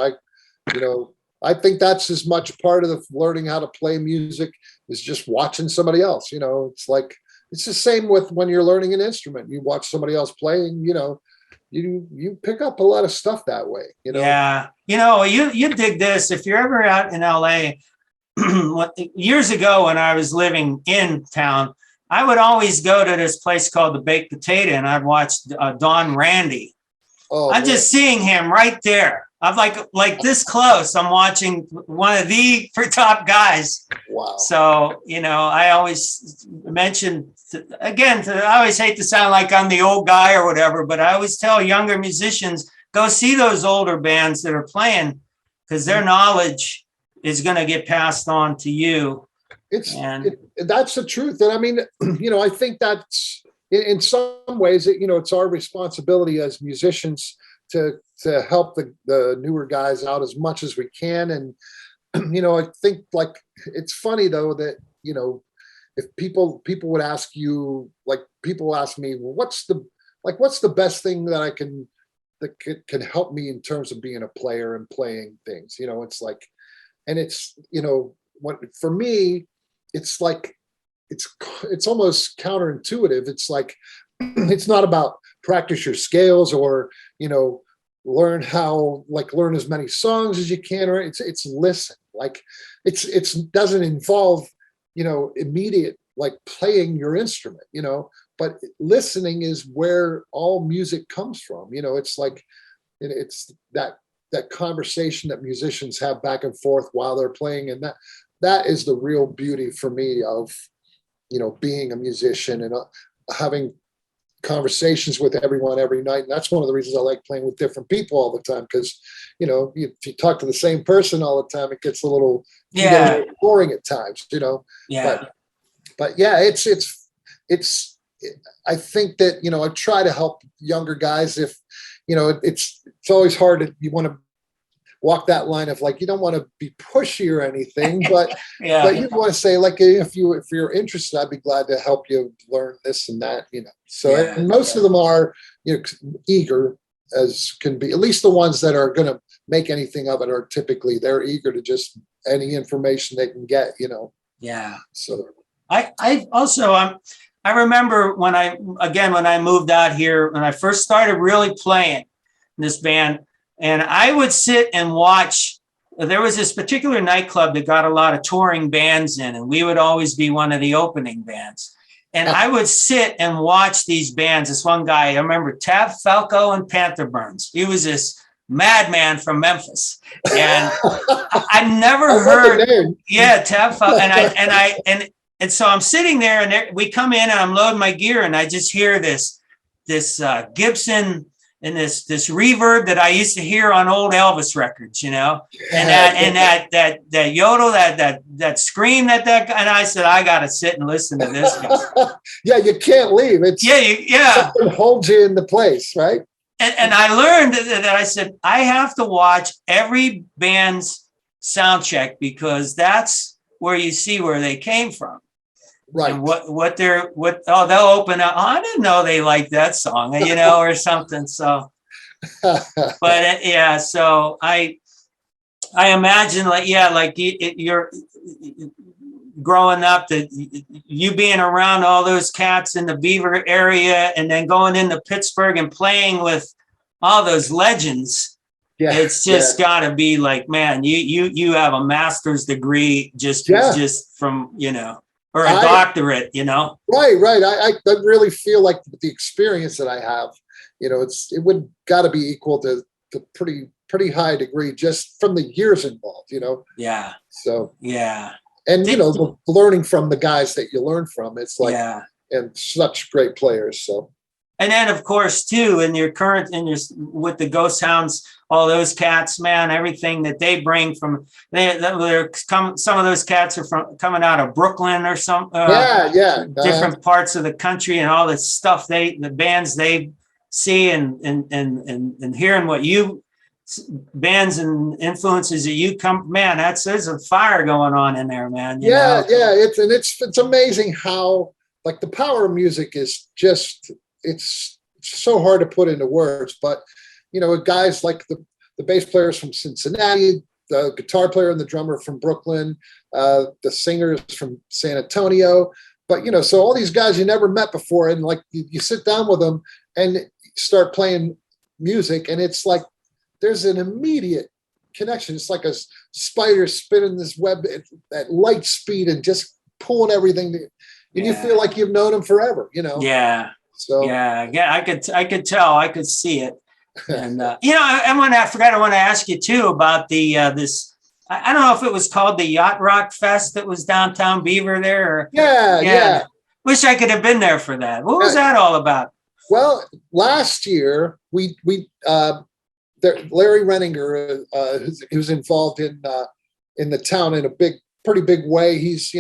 S2: I think that's as much part of the learning how to play music is just watching somebody else. You know, it's the same with when you're learning an instrument. You watch somebody else playing, you know, you pick up a lot of stuff that way, you know.
S1: Yeah. You know, you dig this. If you're ever out in LA, years ago when I was living in town, I would always go to this place called the Baked Potato, and I'd watch Don Randy. I'm just seeing him right there. I'm like this close. I'm watching one of the top guys.
S2: Wow.
S1: So, you know, I always mention, I always hate to sound like I'm the old guy or whatever, but I always tell younger musicians, go see those older bands that are playing, because their knowledge is going to get passed on to you.
S2: That's the truth. And I mean, you know, I think that's in some ways, you know, it's our responsibility as musicians to help the newer guys out as much as we can. And, you know, I think, like, it's funny though that, you know, if people would ask you, like, people ask me, well, what's the best thing that can help me in terms of being a player and playing things, you know, it's like, and it's, you know, for me, it's like, it's almost counterintuitive. It's like, it's not about practice your scales or, you know, learn as many songs as you can, or it's listen. Like it's doesn't involve, you know, immediate, like, playing your instrument, you know, but listening is where all music comes from. You know, it's like, it's that conversation that musicians have back and forth while they're playing. And that is the real beauty for me of, you know, being a musician and having conversations with everyone every night. And that's one of the reasons I like playing with different people all the time, because, you know, if you talk to the same person all the time, it gets a little boring at times, you know. But yeah, it's I think that, you know, I try to help younger guys. If, you know, it's always hard you want to walk that line of, like, you don't want to be pushy or anything, but but you want to say, like, if you're interested, I'd be glad to help you learn this and that, you know. So and most of them are, you know, eager as can be. At least the ones that are going to make anything of it are typically, they're eager to just any information they can get, you know.
S1: Yeah.
S2: So
S1: I also I remember when I moved out here, when I first started really playing in this band. And I would sit and watch. There was this particular nightclub that got a lot of touring bands in, and we would always be one of the opening bands. And I would sit and watch these bands. This one guy, I remember, Tab Falco and Panther Burns. He was this madman from Memphis, and I never heard. Tab Falco, and so I'm sitting there, and we come in, and I'm loading my gear, and I just hear this Gibson. and this reverb that I used to hear on old Elvis records, and that yodel, that scream that guy, and I said, I got to sit and listen to this.
S2: Yeah, you can't leave. It's something holds you in the place, right?
S1: And I learned that I said I have to watch every band's sound check, because that's where you see where they came from.
S2: Right.
S1: And they'll open up. Oh, I didn't know they liked that song, or something. So, but so I imagine you're growing up, that you being around all those cats in the Beaver area, and then going into Pittsburgh and playing with all those legends. Yeah, it's just got to be like, man, you have a master's degree just from or a doctorate,
S2: Right. I really feel like the experience that I have, it would got to be equal to pretty high degree just from the years involved,
S1: Yeah.
S2: So
S1: yeah,
S2: and the learning from the guys that you learn from, it's like, and such great players. So.
S1: And then, of course, too, with the Ghost Hounds, all those cats, man, everything that they bring from some of those cats are coming out of Brooklyn or some different parts of the country, and all this stuff the bands they see and hearing what bands and influences that you man, there's a fire going on in there, man.
S2: It's amazing how, like, the power of music is just. It's so hard to put into words, but guys like the bass players from Cincinnati, the guitar player and the drummer from Brooklyn, the singers from San Antonio, but so all these guys you never met before, and like you sit down with them and start playing music, and it's like there's an immediate connection. It's like a spider spinning this web at light speed and just pulling everything, and you feel like you've known them forever.
S1: Yeah.
S2: So
S1: I could tell, I could see it, and I forgot, I want to ask you too about the this. I don't know if it was called the Yacht Rock Fest that was downtown Beaver there. Or,
S2: yeah.
S1: Wish I could have been there for that. What was that all about?
S2: Well, last year we Larry Renninger, who's involved in the town in a pretty big way. He's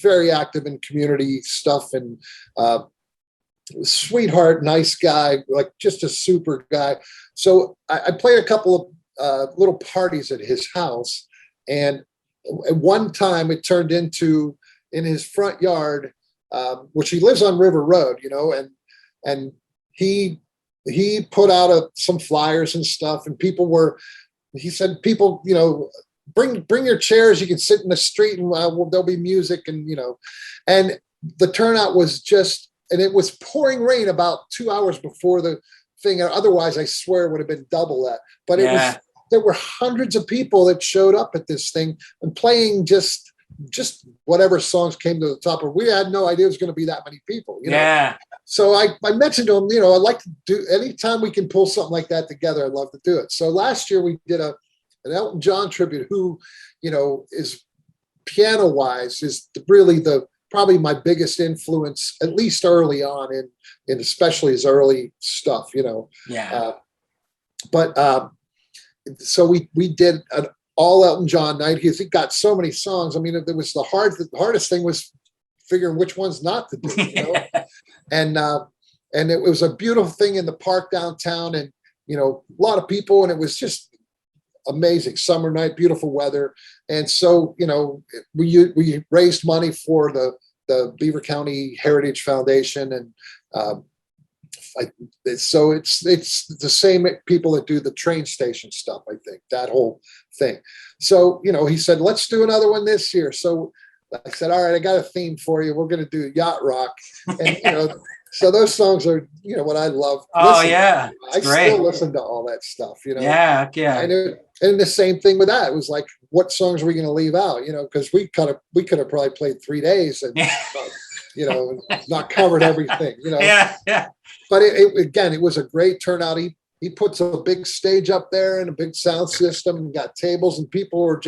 S2: very active in community stuff, and sweetheart, nice guy, like just a super guy. So I played a couple of little parties at his house, and at one time it turned into, in his front yard, which he lives on River Road, and he put out some flyers and stuff, and he said, bring your chairs, you can sit in the street, and there'll be music, and the turnout was just. And it was pouring rain about 2 hours before the thing. Otherwise, I swear it would have been double that. But there were hundreds of people that showed up at this thing and playing just whatever songs came to the top. We had no idea it was going to be that many people.
S1: Yeah.
S2: So I mentioned to him, I'd like to do, anytime we can pull something like that together, I'd love to do it. So last year we did an Elton John tribute, who, is piano wise is really probably my biggest influence, at least early on in especially his early stuff, so we did an all Elton John night. He got so many songs. I mean, it was the hardest thing was figuring which ones not to do, and it was a beautiful thing in the park downtown, and a lot of people, and it was just amazing summer night, beautiful weather. And so, we raised money for the Beaver County Heritage Foundation. And so it's the same people that do the train station stuff, I think, that whole thing. So, he said, let's do another one this year. So I said, all right, I got a theme for you. We're going to do Yacht Rock. And, so those songs are, what I love.
S1: Oh, yeah.
S2: I still listen to all that stuff,
S1: Yeah.
S2: And the same thing with that. It was like, what songs are we going to leave out? Because we could have probably played 3 days and, not covered everything,
S1: Yeah.
S2: But it was a great turnout. He puts a big stage up there and a big sound system, and got tables, and people are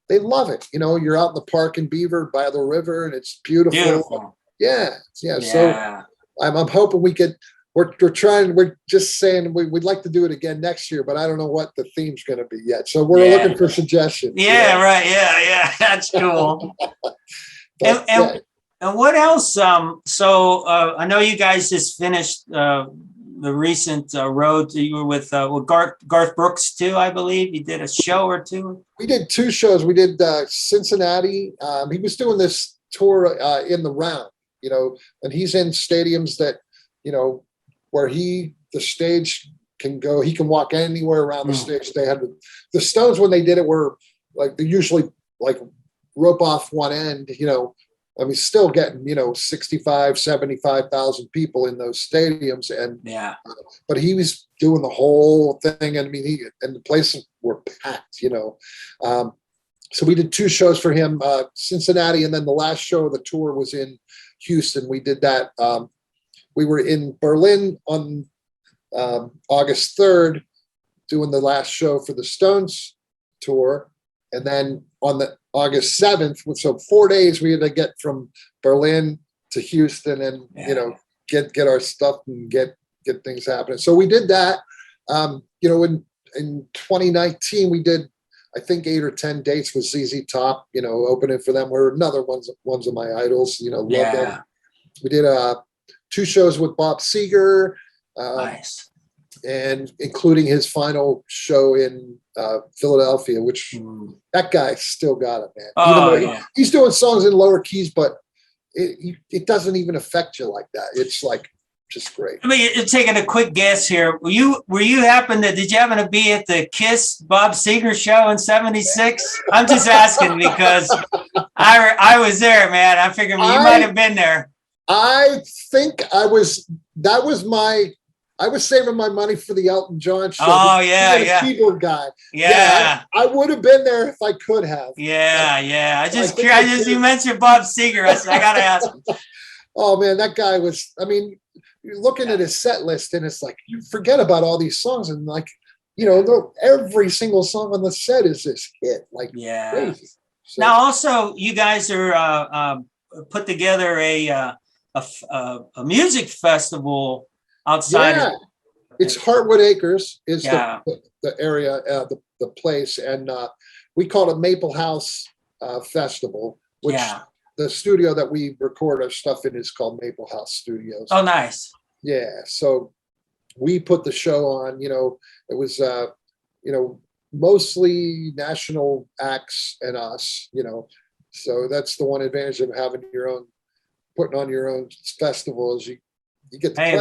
S2: they love it. You're out in the park in Beaver by the river, and it's beautiful.
S1: Beautiful.
S2: Yeah. So I'm hoping we could we're just saying we'd like to do it again next year, but I don't know what the theme's going to be yet. So we're looking for suggestions.
S1: Yeah, right. Yeah. That's cool. And what else? So I know you guys just finished the recent road. You were with Garth Brooks too, I believe. You did a show or two.
S2: We did 2 shows. We did Cincinnati. He was doing this tour in the round, and he's in stadiums that, where the stage can go. He can walk anywhere around the stage. They had the Stones when they did it were like they usually like rope off one end, I mean, still getting, 65, 75,000 people in those stadiums. And but he was doing the whole thing. And I mean, and the places were packed, so we did 2 shows for him, Cincinnati. And then the last show of the tour was in Houston. We did that. We were in Berlin on August 3rd, doing the last show for the Stones tour. And then on the August 7th, so 4 days, we had to get from Berlin to Houston and, get our stuff and get things happening. So we did that. In 2019, we did, I think 8 or 10 dates with ZZ Top, opening for them. Were another ones of my idols, love them. We did 2 shows with Bob Seger.
S1: Nice.
S2: And including his final show in Philadelphia, which that guy still got it, man.
S1: Oh,
S2: Even though he's doing songs in lower keys, but it doesn't even affect you like that. It's like just great.
S1: I mean, you're taking a quick guess here. Did you happen to be at the Kiss Bob Seger show in '76? I'm just asking because I was there, man. I figured you might have been there.
S2: I think I was. I was saving my money for the Elton John show.
S1: Oh, yeah.
S2: Keyboard guy.
S1: Yeah.
S2: I would have been there if I could have.
S1: Yeah. You mentioned Bob Seger. I got to ask him.
S2: Oh, man, that guy was, I mean, you're looking at his set list and it's like, you forget about all these songs and like, every single song on the set is this hit. Like, crazy. So,
S1: now, also, you guys are put together a music festival outside.
S2: It's Heartwood Acres is the area, the place, and we call it Maple House Festival, which the studio that we record our stuff in is called Maple House Studios.
S1: Oh, nice.
S2: Yeah, so we put the show on. It was mostly national acts and us. So that's the one advantage of having putting on your own festival is you get to play.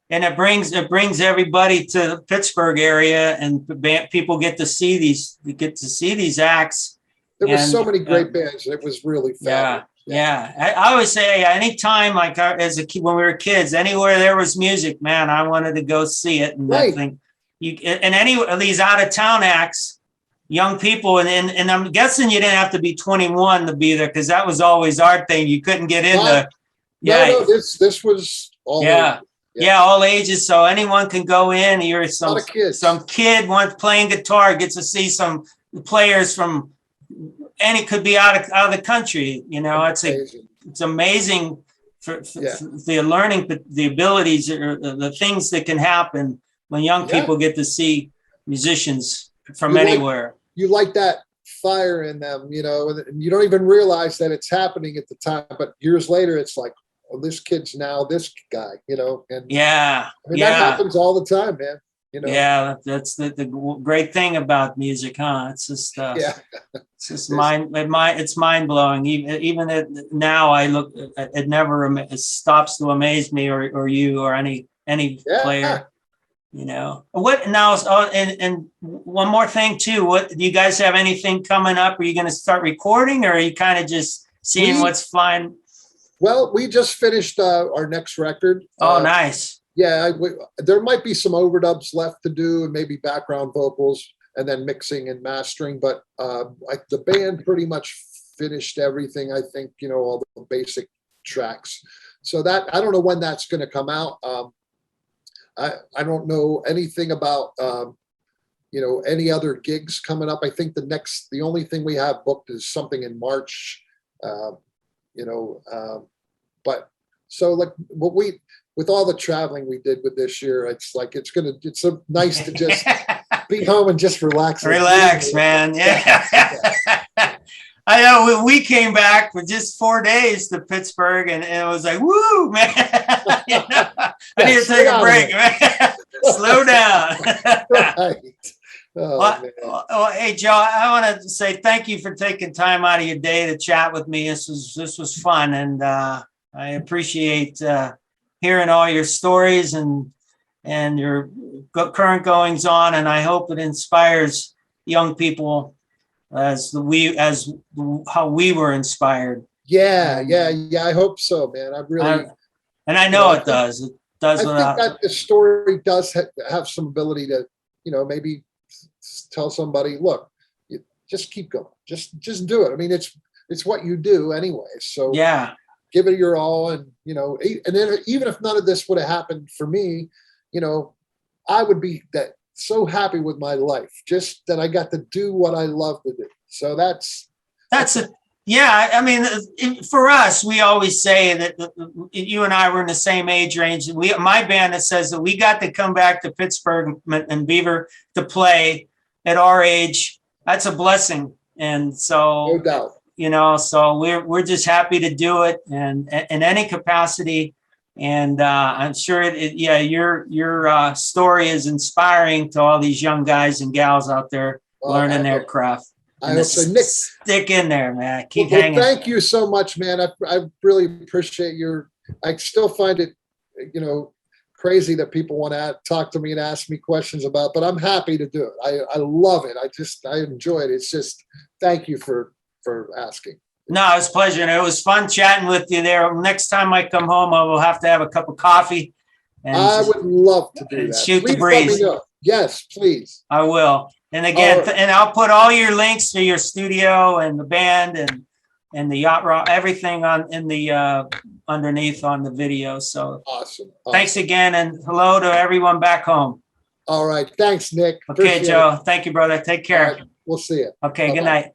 S1: It brings everybody to the Pittsburgh area, and people get to see these acts.
S2: There were so many great bands. It was really fun.
S1: I always say anytime, like as a kid, when we were kids, anywhere there was music, man, I wanted to go see it. And I think any of these out of town acts, young people, and I'm guessing you didn't have to be 21 to be there because that was always our thing. You couldn't get into.
S2: No, this was all.
S1: All ages. So anyone can go in. You're some kid wants playing guitar, gets to see some players from could be out of the country. It's amazing for the learning, the abilities, or the things that can happen when young people get to see musicians from anywhere.
S2: You like that fire in them, and you don't even realize that it's happening at the time, but years later, it's like, oh, this kid's now this guy, and that happens all the time, man.
S1: That's the great thing about music, huh? It's just it's just it's mind blowing. Even now, I look, it never stops to amaze me or you or any player. What now? And one more thing too. What do you guys have anything coming up? Are you going to start recording, or are you kind of just seeing what's flying?
S2: Well, we just finished our next record.
S1: Oh, nice.
S2: There might be some overdubs left to do and maybe background vocals and then mixing and mastering. But the band pretty much finished everything. I think, all the basic tracks. So that I don't know when that's going to come out. I don't know anything about, any other gigs coming up. I think the only thing we have booked is something in March, but So like with all the traveling we did with this year, it's like, it's so nice to just be home and just relax.
S1: Relax, man. Yeah. I know we came back for just 4 days to Pittsburgh, and it was like, woo, man. You know, I need to take a break, man. Slow down.
S2: Right. Oh,
S1: well, hey, Joe, I want to say thank you for taking time out of your day to chat with me. This was fun, and I appreciate hearing all your stories and your current goings on, and I hope it inspires young people as how we were inspired.
S2: Yeah. I hope so, man.
S1: And I know it does. It does.
S2: I think that the story does have some ability to, maybe tell somebody, look, just keep going, just do it. I mean, it's what you do anyway. So
S1: yeah,
S2: give it your all, and and then even if none of this would have happened for me, I would be so happy with my life, just that I got to do what I love to do. So that's it.
S1: Yeah. I mean, for us, we always say that you and I were in the same age range. My band that says that we got to come back to Pittsburgh and Beaver to play at our age. That's a blessing. And so,
S2: no doubt.
S1: So we're just happy to do it, and in any capacity. And I'm sure your story is inspiring to all these young guys and gals out there learning their craft.
S2: I hope so. Nick,
S1: stick in there, man. Keep hanging.
S2: Thank you so much, man. I really appreciate I still find it, crazy that people want to talk to me and ask me questions about, but I'm happy to do it. I love it. I enjoy it. It's just, thank you for asking.
S1: No, it was a pleasure. And it was fun chatting with you there. Next time I come home, I will have to have a cup of coffee. And
S2: I would love to do that.
S1: Shoot
S2: please
S1: the breeze.
S2: Let me know. Yes, please.
S1: I will. And again, and I'll put all your links to your studio and the band and the Yacht Rock, everything in the underneath on the video. So
S2: awesome.
S1: Thanks again, and hello to everyone back home.
S2: All right. Thanks, Nick.
S1: Okay, Joe. Thank you, brother. Take care.
S2: Right. We'll see you.
S1: Okay.
S2: Bye-bye.
S1: Good night.